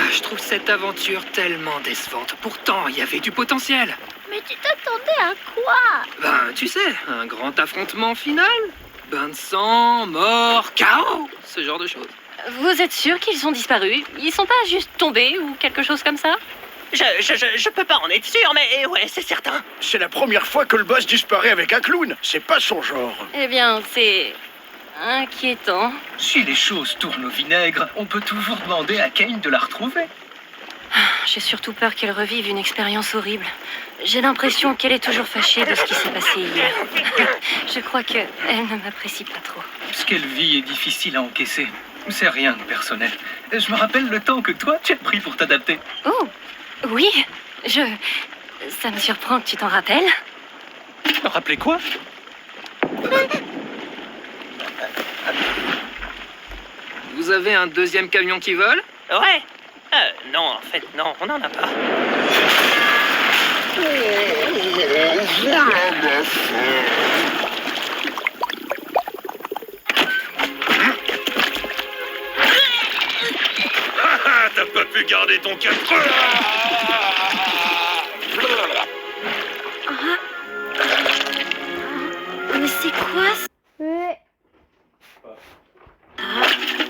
Je trouve cette aventure tellement décevante. Pourtant, il y avait du potentiel. Mais tu t'attendais à quoi? Ben, tu sais, un grand affrontement final. Bain de sang, mort, chaos, ce genre de choses. Vous êtes sûr qu'ils ont disparu? Ils sont pas juste tombés ou quelque chose comme ça? Je peux pas en être sûr, mais ouais, c'est certain. C'est la première fois que le boss disparaît avec un clown. C'est pas son genre. Eh bien, c'est inquiétant. Si les choses tournent au vinaigre, on peut toujours demander à Kane de la retrouver. J'ai surtout peur qu'elle revive une expérience horrible. J'ai l'impression qu'elle est toujours fâchée de ce qui s'est passé hier. Je crois qu'elle ne m'apprécie pas trop. Ce qu'elle vit est difficile à encaisser. C'est rien de personnel. Je me rappelle le temps que toi, tu as pris pour t'adapter. Oh, oui, ça me surprend que tu t'en rappelles. Rappelez quoi? Vous avez un deuxième camion qui vole? Ouais. Non, en fait, non, on n'en a pas. T'as pas pu garder ton 4. Mais c'est quoi ça? Ouais.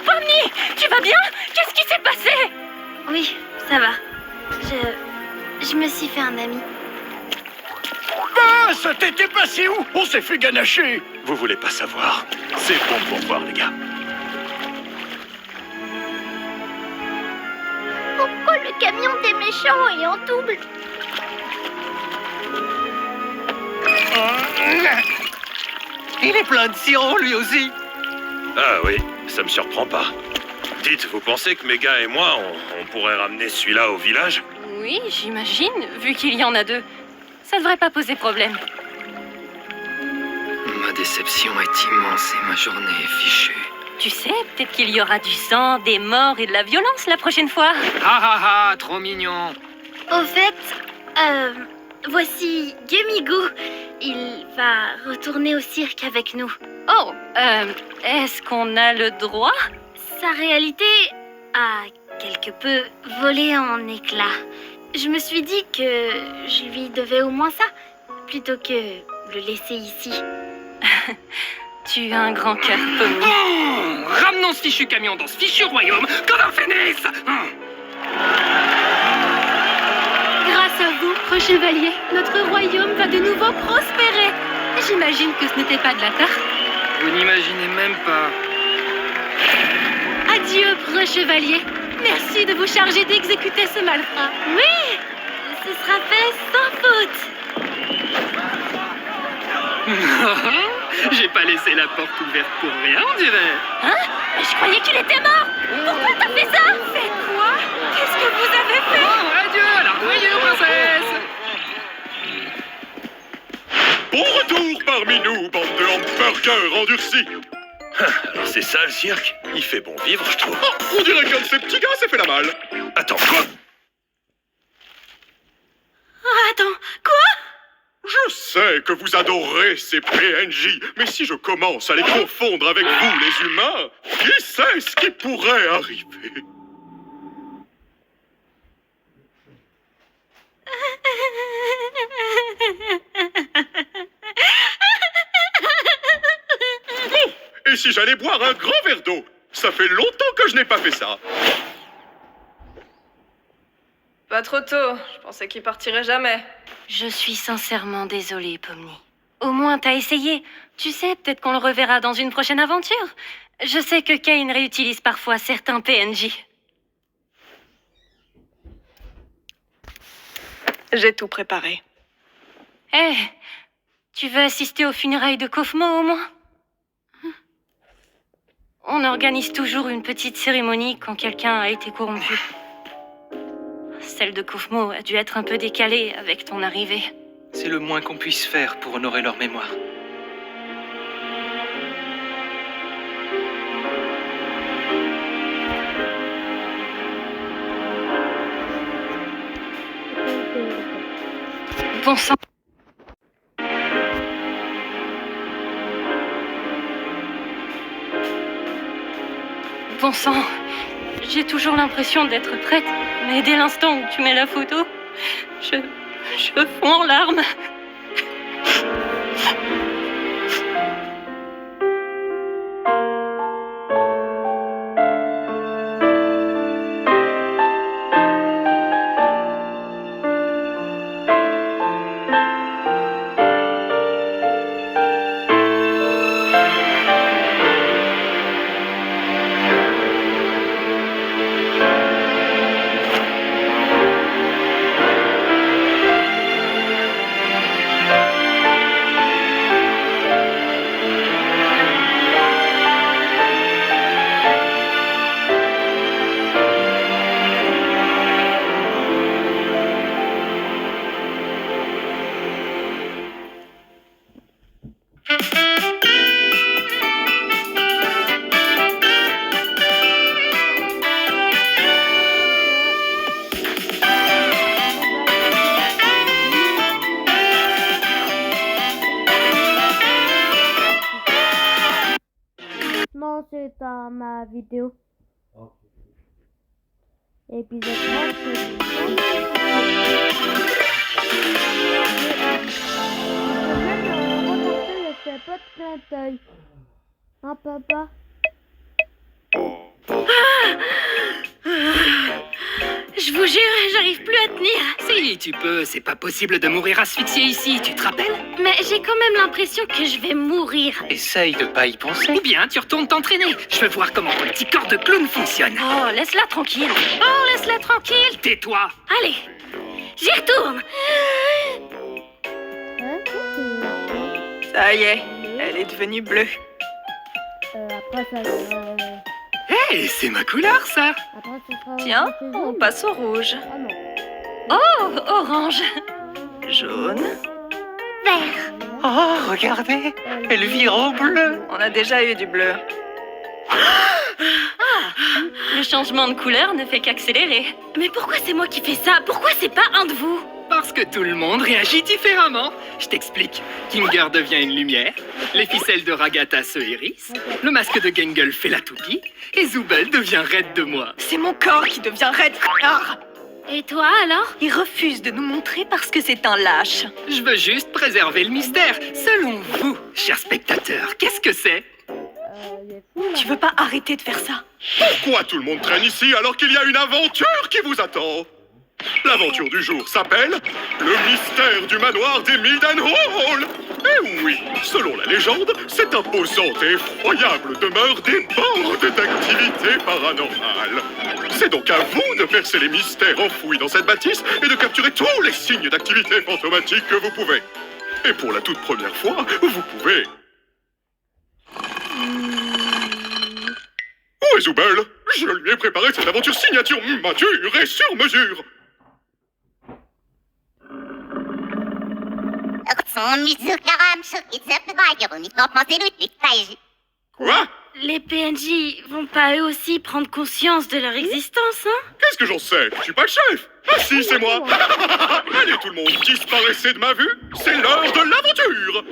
Pomni, tu vas bien? Qu'est-ce qui s'est passé? Oui, ça va. Je me suis fait un ami. Ah, ça t'était passé où? On s'est fait ganacher. Vous voulez pas savoir? C'est bon pour voir, les gars. Pourquoi le camion des méchants est en double? Il est plein de sirop, lui aussi. Ah oui, ça me surprend pas. Dites, vous pensez que mes gars et moi, on pourrait ramener celui-là au village? Oui, j'imagine, vu qu'il y en a deux. Ça devrait pas poser problème. Ma déception est immense et ma journée est fichue. Tu sais, peut-être qu'il y aura du sang, des morts et de la violence la prochaine fois. Ah ah ah, trop mignon. Au fait, voici Gumigo. Il va retourner au cirque avec nous. Oh, est-ce qu'on a le droit? Sa réalité a quelque peu volé en éclats. Je me suis dit que je lui devais au moins ça, plutôt que le laisser ici. Tu as un grand cœur, Pomni. Ramenons ce fichu camion dans ce fichu royaume, comme un phénix. Grâce à vous, Chevalier, notre royaume va de nouveau prospérer. J'imagine que ce n'était pas de la tarte. Vous n'imaginez même pas. Adieu, Chevalier. Merci de vous charger d'exécuter ce malfrat. Oui, ce sera fait sans faute. J'ai pas laissé la porte ouverte pour rien, on dirait. Hein? Mais je croyais qu'il était mort. Pourquoi t'as fait ça? Fait quoi? Qu'est-ce que vous avez fait? Oh, adieu à la joyeuse princesse. Bon retour parmi nous, bande de hamburgers endurcis. Alors c'est ça le cirque? Il fait bon vivre, je trouve. Oh, on dirait qu'un de ces petits gars s'est fait la malle. Attends, quoi? Attends, quoi? Je sais que vous adorez ces PNJ, mais si je commence à les confondre avec vous, les humains, qui sait ce qui pourrait arriver? Et si j'allais boire un grand verre d'eau? Ça fait longtemps que je n'ai pas fait ça. Pas trop tôt. Je pensais qu'il partirait jamais. Je suis sincèrement désolée, Pomni. Au moins, t'as essayé. Tu sais, peut-être qu'on le reverra dans une prochaine aventure. Je sais que Kane réutilise parfois certains PNJ. J'ai tout préparé. Eh, tu veux assister aux funérailles de Kofmo au moins? On organise toujours une petite cérémonie quand quelqu'un a été corrompu. Celle de Kofmo a dû être un peu décalée avec ton arrivée. C'est le moins qu'on puisse faire pour honorer leur mémoire. Bon sang. Bon sang, j'ai toujours l'impression d'être prête, mais dès l'instant où tu mets la photo, je fonds en larmes. Non, c'est dans ma vidéo. Épisode 3, c'est... fais pas de clin d'œil. Hein, papa? Je vous jure, j'arrive plus à tenir. Si, tu peux. C'est pas possible de mourir asphyxié ici, tu te rappelles? Mais j'ai quand même l'impression que je vais mourir. Essaye de pas y penser. Ou bien tu retournes t'entraîner. Je veux voir comment ton petit corps de clown fonctionne. Oh, laisse-la tranquille. Oh, laisse-la tranquille. Tais-toi. Allez, j'y retourne. Hein? Ça y est, elle est devenue bleue. Après, ça sera... Hé, c'est ma couleur, ça. Après, ça sera... Tiens, on passe au rouge. Ah non. Oh, orange. Jaune. Vert. Oh, regardez, elle vire au bleu. On a déjà eu du bleu. Le changement de couleur ne fait qu'accélérer. Mais pourquoi c'est moi qui fais ça? Pourquoi c'est pas un de vous? Parce que tout le monde réagit différemment. Je t'explique. Kinger devient une lumière, les ficelles de Ragata se hérissent, le masque de Gangle fait la toupie, et Zooble devient raide de moi. C'est mon corps qui devient raide, connard. Et toi alors? Il refuse de nous montrer parce que c'est un lâche. Je veux juste préserver le mystère. Selon vous, chers spectateurs, qu'est-ce que c'est? Il est fou, là. Tu veux pas arrêter de faire ça? Pourquoi tout le monde traîne ici alors qu'il y a une aventure qui vous attend? L'aventure du jour s'appelle le mystère du manoir des Mildenhall. Eh oui, selon la légende, cette imposante et effroyable demeure déborde d'activités paranormales. C'est donc à vous de percer les mystères enfouis dans cette bâtisse et de capturer tous les signes d'activité fantomatique que vous pouvez. Et pour la toute première fois, vous pouvez... Où est Zooble? Je lui ai préparé cette aventure signature mature et sur mesure. Quoi? Les PNJ vont pas eux aussi prendre conscience de leur existence, hein? Qu'est-ce que j'en sais? Je suis pas le chef. Ah si, c'est moi. Allez tout le monde, disparaissez de ma vue. C'est l'heure de l'aventure.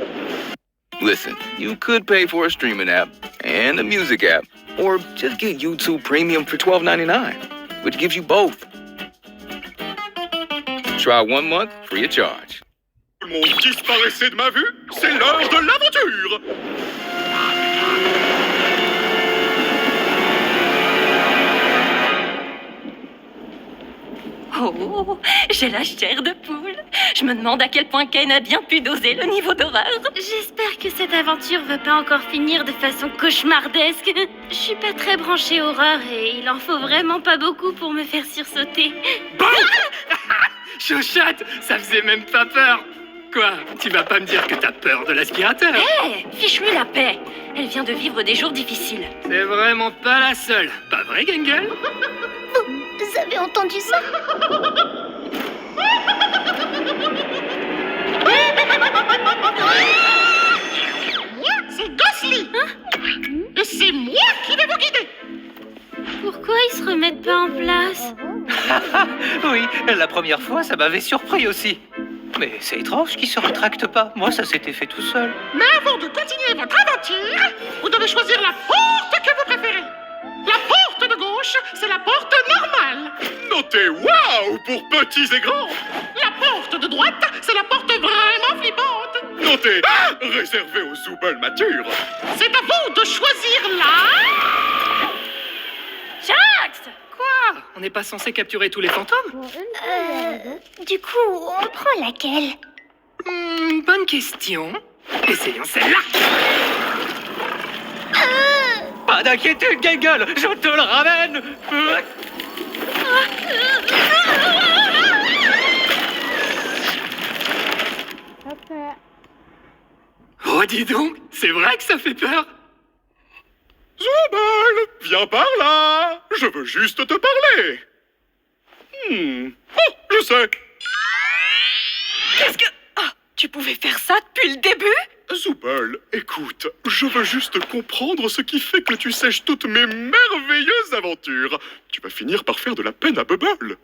Listen, you could pay for a streaming app and a music app, or just get YouTube Premium for $12.99, which gives you both. Try 1 month free of charge. Tout le monde, disparaissez de ma vue. C'est l'heure de l'aventure. Oh, j'ai la chair de poule. Je me demande à quel point Kane a bien pu doser le niveau d'horreur. J'espère que cette aventure va pas encore finir de façon cauchemardesque. Je suis pas très branchée horreur et il en faut vraiment pas beaucoup pour me faire sursauter. Bon. Chochotte, ça faisait même pas peur. Quoi? Tu vas pas me dire que t'as peur de l'aspirateur? Hé, fiche-lui la paix. Elle vient de vivre des jours difficiles. C'est vraiment pas la seule. Pas vrai, Gangle? Vous avez entendu ça? C'est Ghostly. Et c'est moi qui vais vous guider. Pourquoi ils se remettent pas en place? Oui, la première fois, ça m'avait surpris aussi. Mais c'est étrange qu'ils se rétractent pas. Moi, ça s'était fait tout seul. Mais avant de continuer votre aventure, vous devez choisir la porte que vous préférez. La porte de gauche, c'est la porte normale. Notez waouh pour petits et grands. La porte de droite, c'est la porte vraiment flippante. Notez réservé aux Zooble matures. C'est à vous de choisir la... Jax! Quoi? On n'est pas censé capturer tous les fantômes? Bon, une fois, il a raison. Du coup, on prend laquelle? Bonne question. Essayons celle-là. Pas d'inquiétude, Gangle, je te le ramène. Après, Oh, dis donc, c'est vrai que ça fait peur. Zooble, viens par là. Je veux juste te parler. Oh, je sais. Qu'est-ce que... Ah, tu pouvais faire ça depuis le début? Zooble, écoute, je veux juste comprendre ce qui fait que tu sèches toutes mes merveilleuses aventures. Tu vas finir par faire de la peine à Bubble.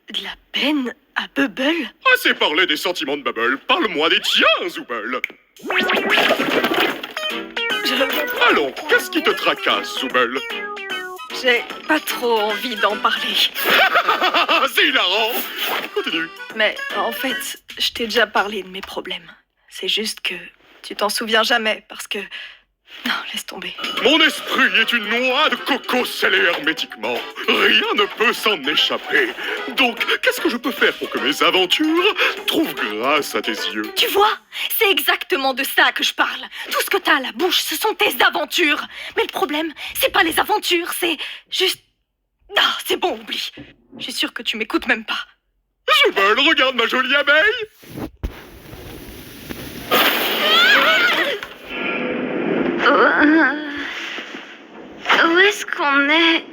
De la peine à Bubble? Assez parlé des sentiments de Bubble, parle-moi des tiens, Zooble. Allons, qu'est-ce qui te tracasse, Zooble? J'ai pas trop envie d'en parler. C'est hilarant. Continue. Mais en fait, je t'ai déjà parlé de mes problèmes. C'est juste que tu t'en souviens jamais parce que... Non, laisse tomber. Mon esprit est une noix de coco scellée hermétiquement. Rien ne peut s'en échapper. Donc, qu'est-ce que je peux faire pour que mes aventures trouvent grâce à tes yeux? Tu vois, c'est exactement de ça que je parle. Tout ce que t'as à la bouche, ce sont tes aventures. Mais le problème, c'est pas les aventures, c'est juste... Ah, c'est bon, oublie. Je suis sûre que tu m'écoutes même pas. Je vole, regarde ma jolie abeille. Où est-ce qu'on est?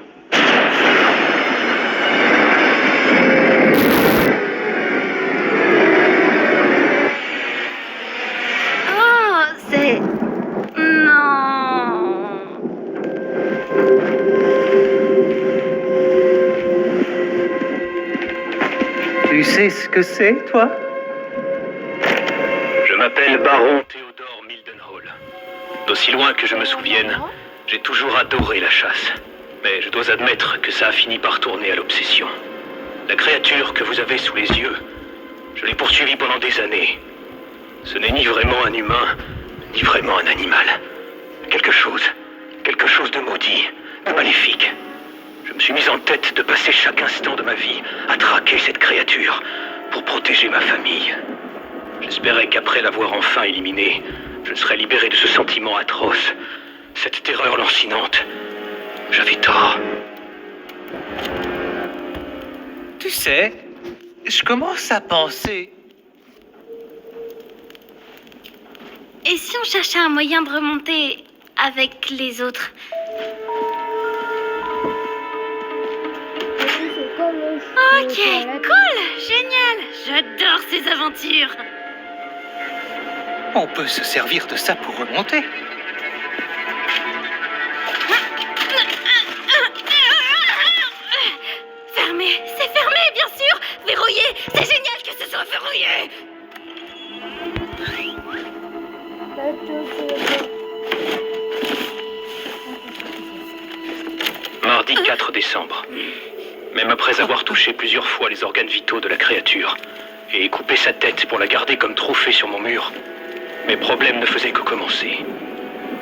Oh, c'est... Non. Tu sais ce que c'est, toi? Je m'appelle Baron Théodore Mildenhall. D'aussi loin que je me souvienne, j'ai toujours adoré la chasse. Mais je dois admettre que ça a fini par tourner à l'obsession. La créature que vous avez sous les yeux, je l'ai poursuivie pendant des années. Ce n'est ni vraiment un humain, ni vraiment un animal. Quelque chose de maudit, de maléfique. Je me suis mis en tête de passer chaque instant de ma vie à traquer cette créature pour protéger ma famille. J'espérais qu'après l'avoir enfin éliminée, je serais libéré de ce sentiment atroce, cette terreur lancinante. J'avais tort. Tu sais, je commence à penser... Et si on cherchait un moyen de remonter avec les autres? Ok, cool, génial. J'adore ces aventures. On peut se servir de ça pour remonter. Fermé, c'est fermé, bien sûr. Verrouillé, c'est génial que ce soit verrouillé. Mardi 4 décembre. Même après avoir touché plusieurs fois les organes vitaux de la créature et coupé sa tête pour la garder comme trophée sur mon mur, mes problèmes ne faisaient que commencer.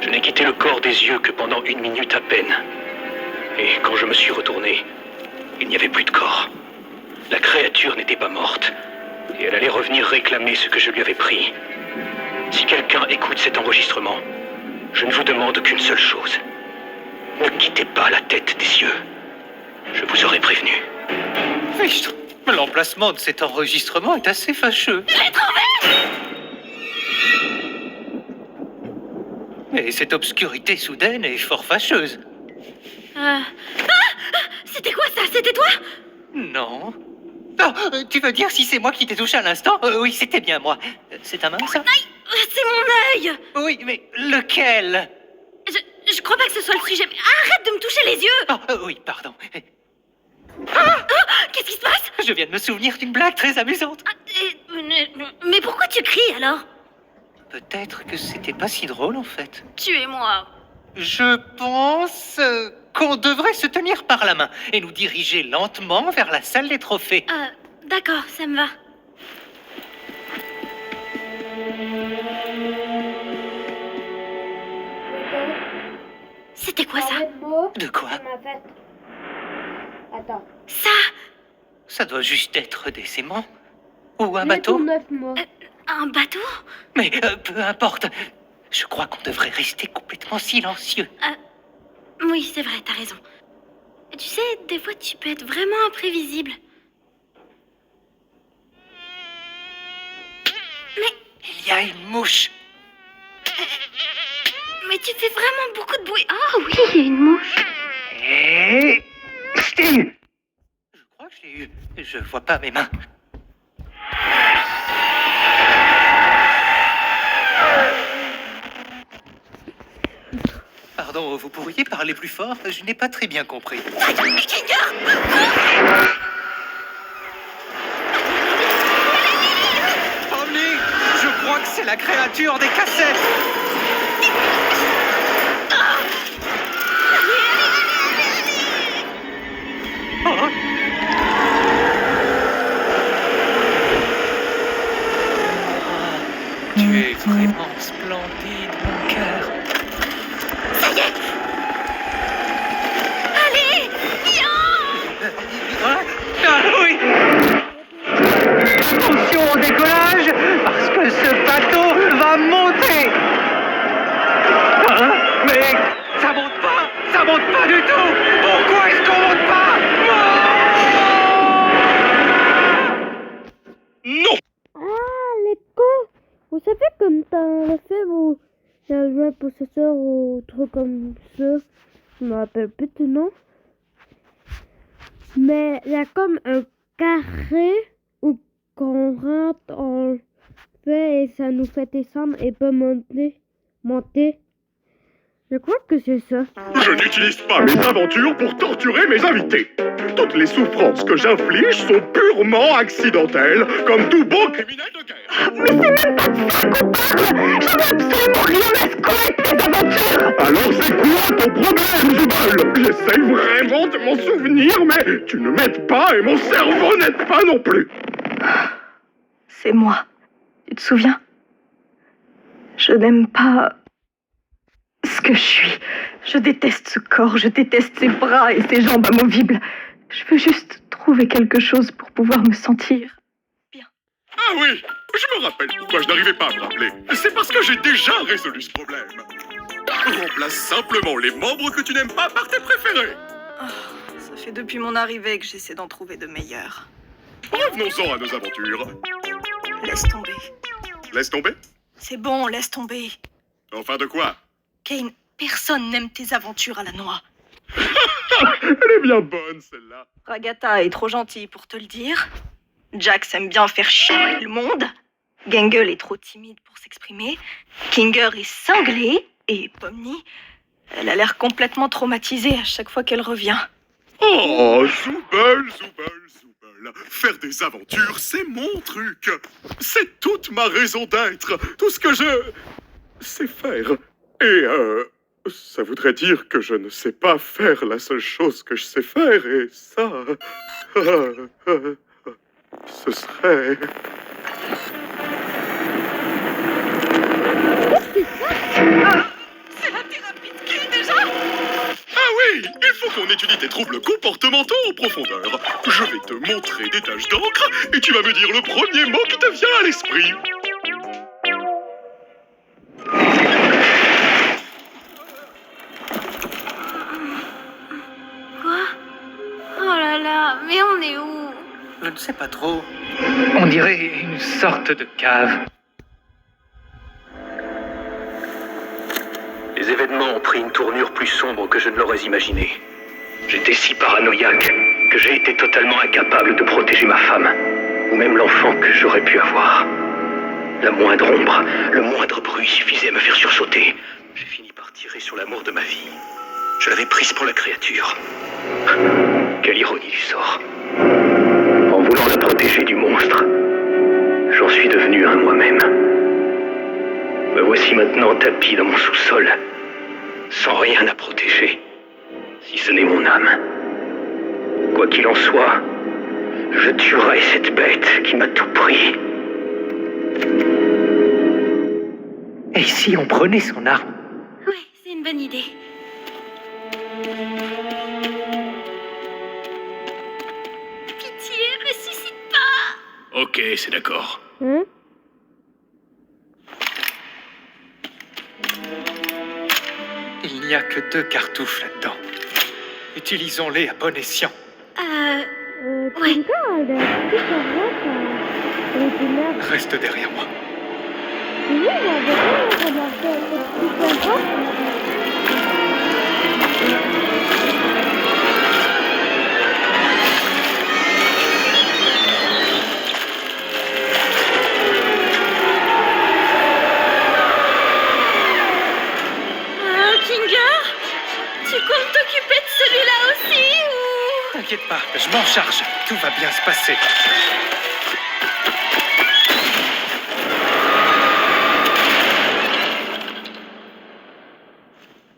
Je n'ai quitté le corps des yeux que pendant 1 minute à peine. Et quand je me suis retourné, il n'y avait plus de corps. La créature n'était pas morte, et elle allait revenir réclamer ce que je lui avais pris. Si quelqu'un écoute cet enregistrement, je ne vous demande qu'une seule chose. Ne quittez pas la tête des yeux. Je vous aurais prévenu. Fichtre, l'emplacement de cet enregistrement est assez fâcheux. Je l'ai trouvé. Et cette obscurité soudaine est fort fâcheuse. C'était quoi ça? C'était toi? Non. Oh, tu veux dire si c'est moi qui t'ai touché à l'instant? Oui, c'était bien moi. C'est ta main, ça? Aïe, c'est mon œil. Oui, mais lequel? Je crois pas que ce soit le sujet. Arrête de me toucher les yeux. Oh, oui, pardon. Qu'est-ce qui se passe? Je viens de me souvenir d'une blague très amusante. Mais pourquoi tu cries alors? Peut-être que c'était pas si drôle en fait. Tuez-moi. Je pense qu'on devrait se tenir par la main et nous diriger lentement vers la salle des trophées. D'accord, ça me va. C'était quoi ça? De quoi? Attends. Ça doit juste être des aimants. Ou un bateau. Un bateau? Mais peu importe. Je crois qu'on devrait rester complètement silencieux. Oui, c'est vrai, t'as raison. Tu sais, des fois, tu peux être vraiment imprévisible. Mais... Il y a une mouche. Mais tu fais vraiment beaucoup de bruit. Oh oui, il y a une mouche. Et... Je t'ai eu. Je crois que je l'ai eu. Je vois pas mes mains. Pardon, vous pourriez parler plus fort? Je n'ai pas très bien compris. Omni, je crois que c'est la créature des cassettes. Oh. Tu es vraiment splendide. a joué un possesseur ou truc comme ça. Je me rappelle plus du nom. Mais il y a comme un carré où qu'on rentre, on fait et ça nous fait descendre et pas monter. Je crois que c'est ça. Je n'utilise pas mes aventures pour torturer mes invités. Toutes les souffrances que j'inflige sont purement accidentelles, comme tout bon criminel de guerre. Mais c'est même pas de ça qu'on parle. J'en ai absolument rien à secouer de tes aventures. Alors c'est quoi ton problème, Zubal? J'essaye vraiment de m'en souvenir, mais tu ne m'aides pas et mon cerveau n'aide pas non plus. C'est moi. Tu te souviens? Je n'aime pas ce que je suis. Je déteste ce corps, je déteste ces bras et ces jambes amovibles. Je veux juste trouver quelque chose pour pouvoir me sentir bien. Ah oui, je me rappelle pourquoi je n'arrivais pas à me rappeler. C'est parce que j'ai déjà résolu ce problème. Remplace simplement les membres que tu n'aimes pas par tes préférés. Oh, ça fait depuis mon arrivée que j'essaie d'en trouver de meilleurs. Revenons-en à nos aventures. Laisse tomber. Laisse tomber? C'est bon, laisse tomber. Enfin de quoi? Kane, personne n'aime tes aventures à la noix. Elle est bien bonne, celle-là. Ragata est trop gentille pour te le dire. Jax aime bien faire chier le monde. Gangle est trop timide pour s'exprimer. Kinger est cinglé. Et Pomni, elle a l'air complètement traumatisée à chaque fois qu'elle revient. Oh, Zubal. Faire des aventures, c'est mon truc. C'est toute ma raison d'être. Tout ce que je sais faire. Et ça voudrait dire que je ne sais pas faire la seule chose que je sais faire, et ça... ce serait... C'est la thérapie de qui déjà? Ah oui, il faut qu'on étudie tes troubles comportementaux en profondeur. Je vais te montrer des taches d'encre, et tu vas me dire le premier mot qui te vient à l'esprit. Mais on est où? Je ne sais pas trop. On dirait une sorte de cave. Les événements ont pris une tournure plus sombre que je ne l'aurais imaginé. J'étais si paranoïaque que j'ai été totalement incapable de protéger ma femme, ou même l'enfant que j'aurais pu avoir. La moindre ombre, le moindre bruit suffisait à me faire sursauter. J'ai fini par tirer sur l'amour de ma vie. Je l'avais prise pour la créature. Quelle ironie du sort. En voulant la protéger du monstre, j'en suis devenu un moi-même. Me voici maintenant tapi dans mon sous-sol, sans rien à protéger, si ce n'est mon âme. Quoi qu'il en soit, je tuerai cette bête qui m'a tout pris. Et si on prenait son arme? Oui, c'est une bonne idée. Pitié, ressuscite pas! Ok, c'est d'accord. Il n'y a que 2 cartouches là-dedans. Utilisons-les à bon escient. Ouais. Reste derrière moi. T'inquiète pas, je m'en charge. Tout va bien se passer.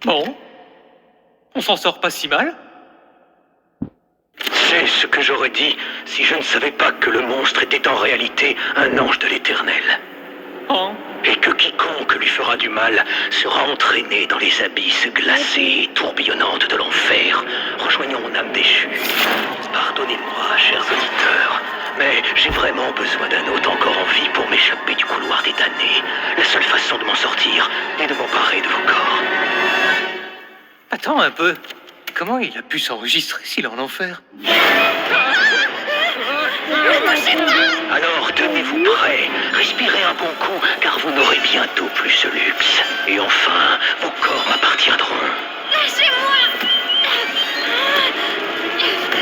Bon. On s'en sort pas si mal. C'est ce que j'aurais dit si je ne savais pas que le monstre était en réalité un ange de l'Éternel. Oh. Et que quiconque lui fera du mal sera entraîné dans les abysses glacées et tourbillonnantes de l'enfer, rejoignant mon âme déchue. Pardonnez-moi, chers auditeurs, mais j'ai vraiment besoin d'un hôte encore en vie pour m'échapper du couloir des damnés. La seule façon de m'en sortir est de m'emparer de vos corps. Attends un peu. Comment il a pu s'enregistrer s'il est en enfer? Alors, demi Tenez-vous prêts, respirez un bon coup, car vous n'aurez bientôt plus ce luxe. Et enfin, vos corps m'appartiendront. Lâchez-moi!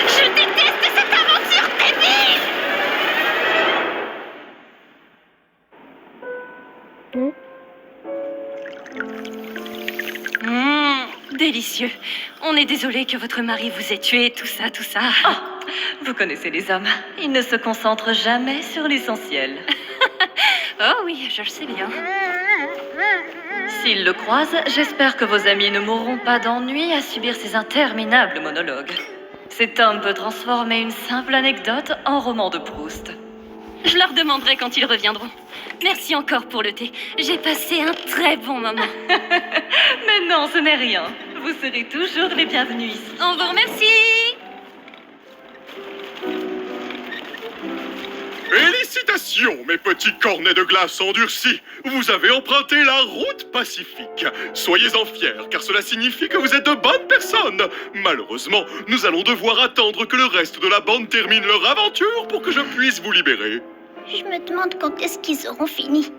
Je déteste cette aventure débile! Délicieux. On est désolé que votre mari vous ait tué, tout ça, tout ça. Oh, vous connaissez les hommes. Ils ne se concentrent jamais sur l'essentiel. Oh oui, je le sais bien. S'ils le croisent, j'espère que vos amis ne mourront pas d'ennui à subir ces interminables monologues. Cet homme peut transformer une simple anecdote en roman de Proust. Je leur demanderai quand ils reviendront. Merci encore pour le thé. J'ai passé un très bon moment. Mais non, ce n'est rien. Vous serez toujours les bienvenus ici. On vous remercie. Félicitations, mes petits cornets de glace endurcis. Vous avez emprunté la route pacifique. Soyez-en fiers, car cela signifie que vous êtes de bonnes personnes. Malheureusement, nous allons devoir attendre que le reste de la bande termine leur aventure pour que je puisse vous libérer. Je me demande quand est-ce qu'ils auront fini.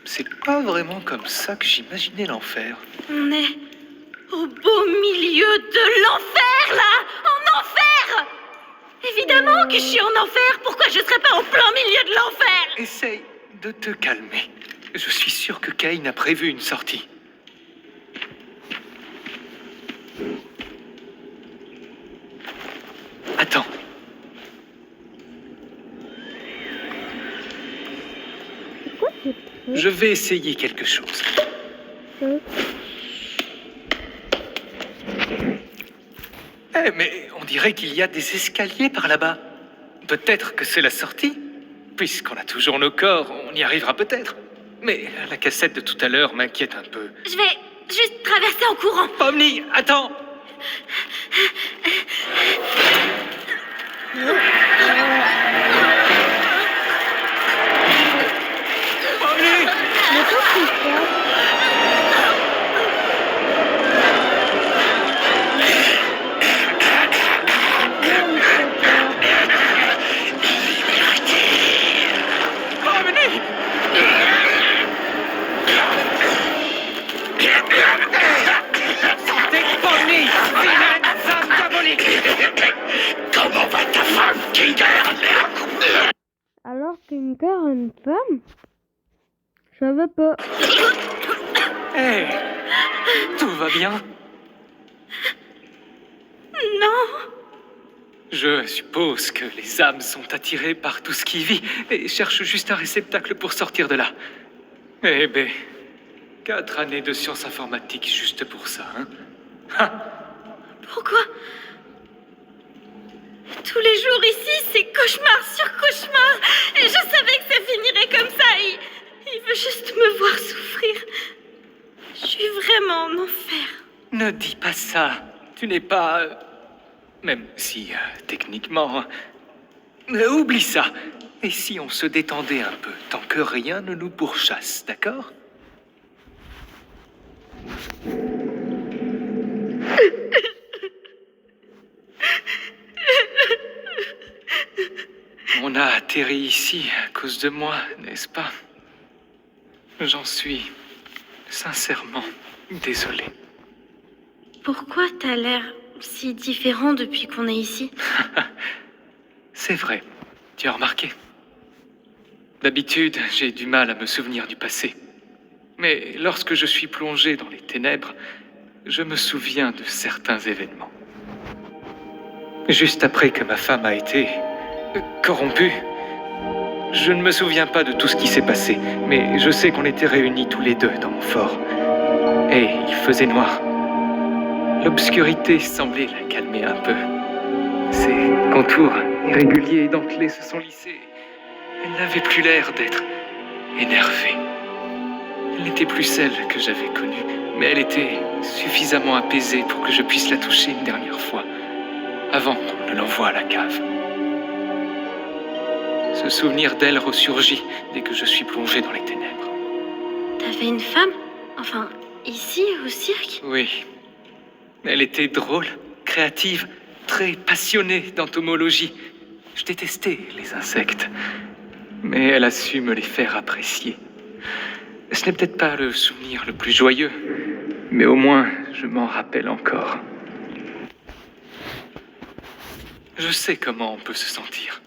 C'est pas vraiment comme ça que j'imaginais l'enfer. On est au beau milieu de l'enfer, là! En enfer! Évidemment que je suis en enfer. Pourquoi je serais pas en plein milieu de l'enfer? Essaye de te calmer. Je suis sûr que Cain a prévu une sortie. Attends. Je vais essayer quelque chose. Eh, mais on dirait qu'il y a des escaliers par là-bas. Peut-être que c'est la sortie. Puisqu'on a toujours nos corps, on y arrivera peut-être. Mais la cassette de tout à l'heure m'inquiète un peu. Je vais juste traverser en courant. Pomni, attends! Pomni! Mais qu'est-ce qui se passe? Comment va ta femme, Kinger? Alors Kinger a une femme? Je savais pas. Hé! Tout va bien? Non. Je suppose que les âmes sont attirées par tout ce qui vit et cherchent juste un réceptacle pour sortir de là. Eh ben, 4 années de sciences informatiques juste pour ça, hein? Pourquoi? Tous les jours ici, c'est cauchemar sur cauchemar. Et je savais que ça finirait comme ça. Il veut juste me voir souffrir. Je suis vraiment en enfer. Ne dis pas ça. Tu n'es pas... Même si, techniquement... Oublie ça. Et si on se détendait un peu, tant que rien ne nous pourchasse, d'accord? On a atterri ici à cause de moi, n'est-ce pas? J'en suis sincèrement désolé. Pourquoi t'as l'air si différent depuis qu'on est ici? C'est vrai, tu as remarqué. D'habitude, j'ai du mal à me souvenir du passé. Mais lorsque je suis plongé dans les ténèbres, je me souviens de certains événements. Juste après que ma femme a été corrompue, je ne me souviens pas de tout ce qui s'est passé, mais je sais qu'on était réunis tous les deux dans mon fort. Et il faisait noir. L'obscurité semblait la calmer un peu. Ses contours irréguliers et dentelés se sont lissés. Elle n'avait plus l'air d'être énervée. Elle n'était plus celle que j'avais connue, mais elle était suffisamment apaisée pour que je puisse la toucher une dernière fois, avant qu'on ne l'envoie à la cave. Ce souvenir d'elle ressurgit dès que je suis plongé dans les ténèbres. T'avais une femme? Enfin, ici, au cirque? Oui. Elle était drôle, créative, très passionnée d'entomologie. Je détestais les insectes, mais elle a su me les faire apprécier. Ce n'est peut-être pas le souvenir le plus joyeux, mais au moins je m'en rappelle encore. Je sais comment on peut se sentir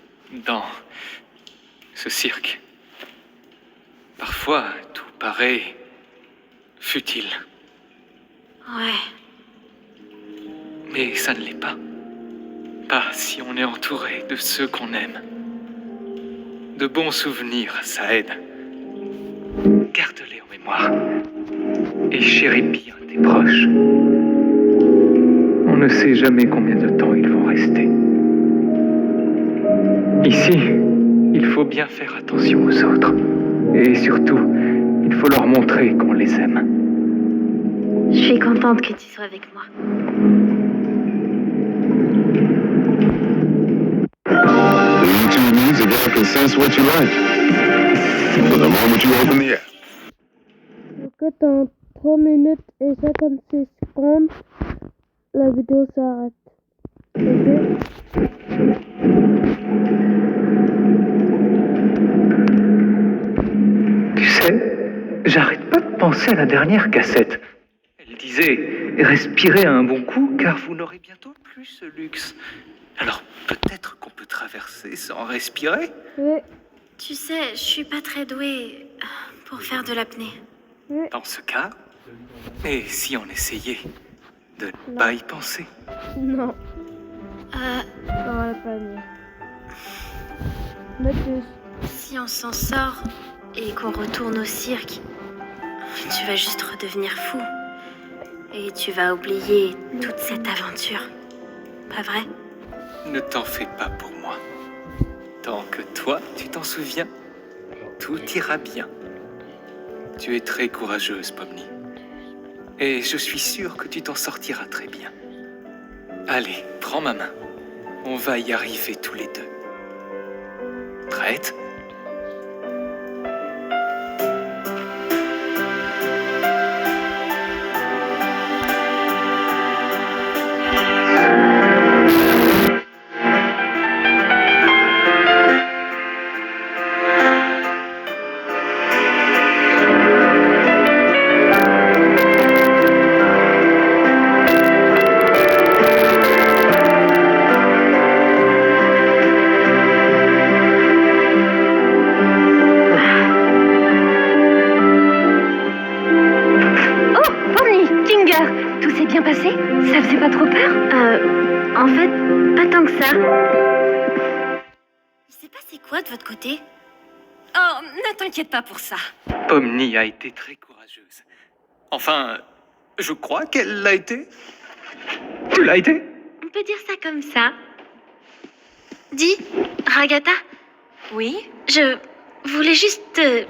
dans ce cirque. Parfois, tout paraît futile. Ouais. Mais ça ne l'est pas. Pas si on est entouré de ceux qu'on aime. De bons souvenirs, ça aide. Garde-les en mémoire. Et chéris bien tes proches. On ne sait jamais combien de temps ils vont rester. Ici, il faut bien faire attention aux autres. Et surtout, il faut leur montrer qu'on les aime. Je suis contente que tu sois avec moi. The YouTube music app can sense what you like. But the moment you open the app, Donc dans 3 minutes et 56 secondes, la vidéo s'arrête. Ok? Tu sais, j'arrête pas de penser à la dernière cassette. Elle disait « Respirez un bon coup, car vous n'aurez bientôt plus ce luxe. » Alors peut-être qu'on peut traverser sans respirer? Oui, Tu sais, je suis pas très douée pour faire de l'apnée. oui. Dans ce cas, et si on essayait de ne pas y penser? Non, Euh, ça va pas mieux. Mais si on s'en sort et qu'on retourne au cirque, tu vas juste redevenir fou. Et tu vas oublier toute cette aventure. Pas vrai? Ne t'en fais pas pour moi. Tant que toi, tu t'en souviens, tout ira bien. Tu es très courageuse, Pomni. Et je suis sûr que tu t'en sortiras très bien. Allez, prends ma main. On va y arriver tous les deux. Prête? Bien passé? Ça faisait pas trop peur? En fait, pas tant que ça. Il s'est passé quoi de votre côté? Oh, ne t'inquiète pas pour ça. Pomni a été très courageuse. Enfin, je crois qu'elle l'a été. Tu l'as été? On peut dire ça comme ça. Dis, Ragata, Oui? je voulais juste te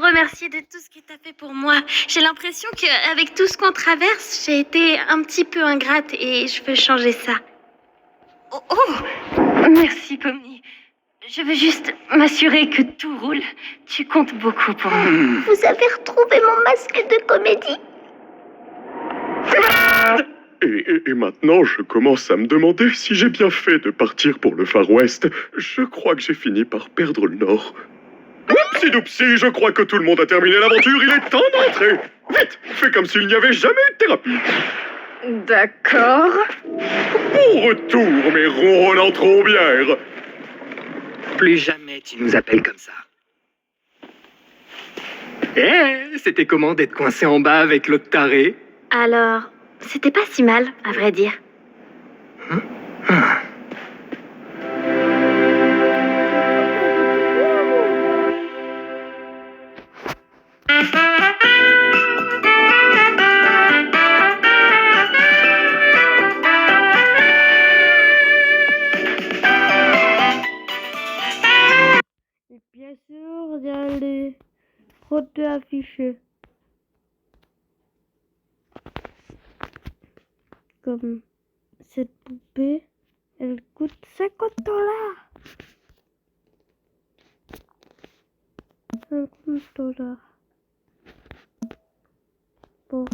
remercier de tout ce que t'as fait pour moi. J'ai l'impression qu'avec tout ce qu'on traverse, j'ai été un petit peu ingrate et je veux changer ça. Oh, merci, Pomni. Je veux juste m'assurer que tout roule. Tu comptes beaucoup pour moi. Vous avez retrouvé mon masque de comédie? Et maintenant, je commence à me demander si j'ai bien fait de partir pour le Far West. Je crois que j'ai fini par perdre le Nord. Oupsi doupsi, je crois que tout le monde a terminé l'aventure, il est temps d'entrer. Vite, fais comme s'il n'y avait jamais eu de thérapie. D'accord. Au retour, mes ronronnants trombières. Plus jamais tu nous appelles comme ça. C'était comment d'être coincé en bas avec l'autre taré? Alors, c'était pas si mal, à vrai dire. Et bien sûr, il y a les photos affichées. Comme cette poupée, elle coûte $50. 50 $. Pour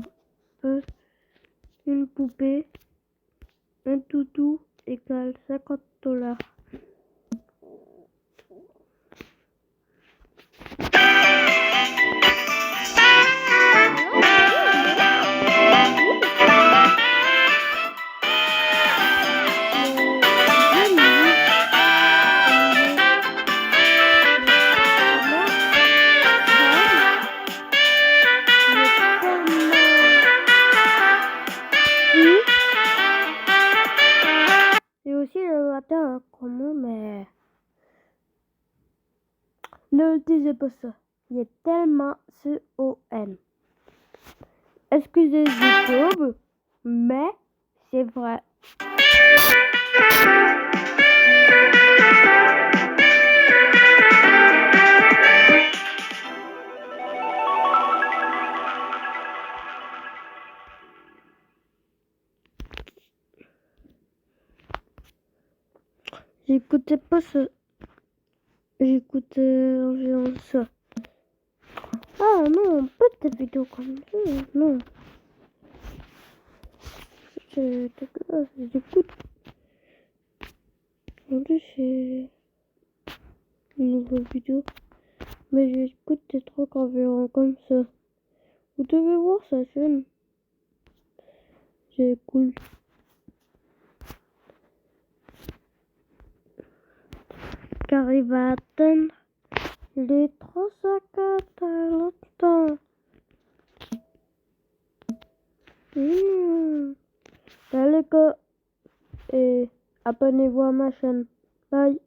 une poupée, un toutou égale $50. Et aussi le matin, comment, mais... Ne disez pas ça. Il est tellement C-O-N. Excusez YouTube, mais c'est vrai. J'écoutais pas ça. J'écoutais environ ça. Ah non, pas de vidéo comme ça, non. J'écoute. Aujourd'hui, c'est une nouvelle vidéo. Mais j'écoute des trucs environ comme ça. Vous devez voir sa chaîne. C'est cool. Car il va atteindre les 304 à longtemps. Allez, et abonnez-vous à ma chaîne. Bye.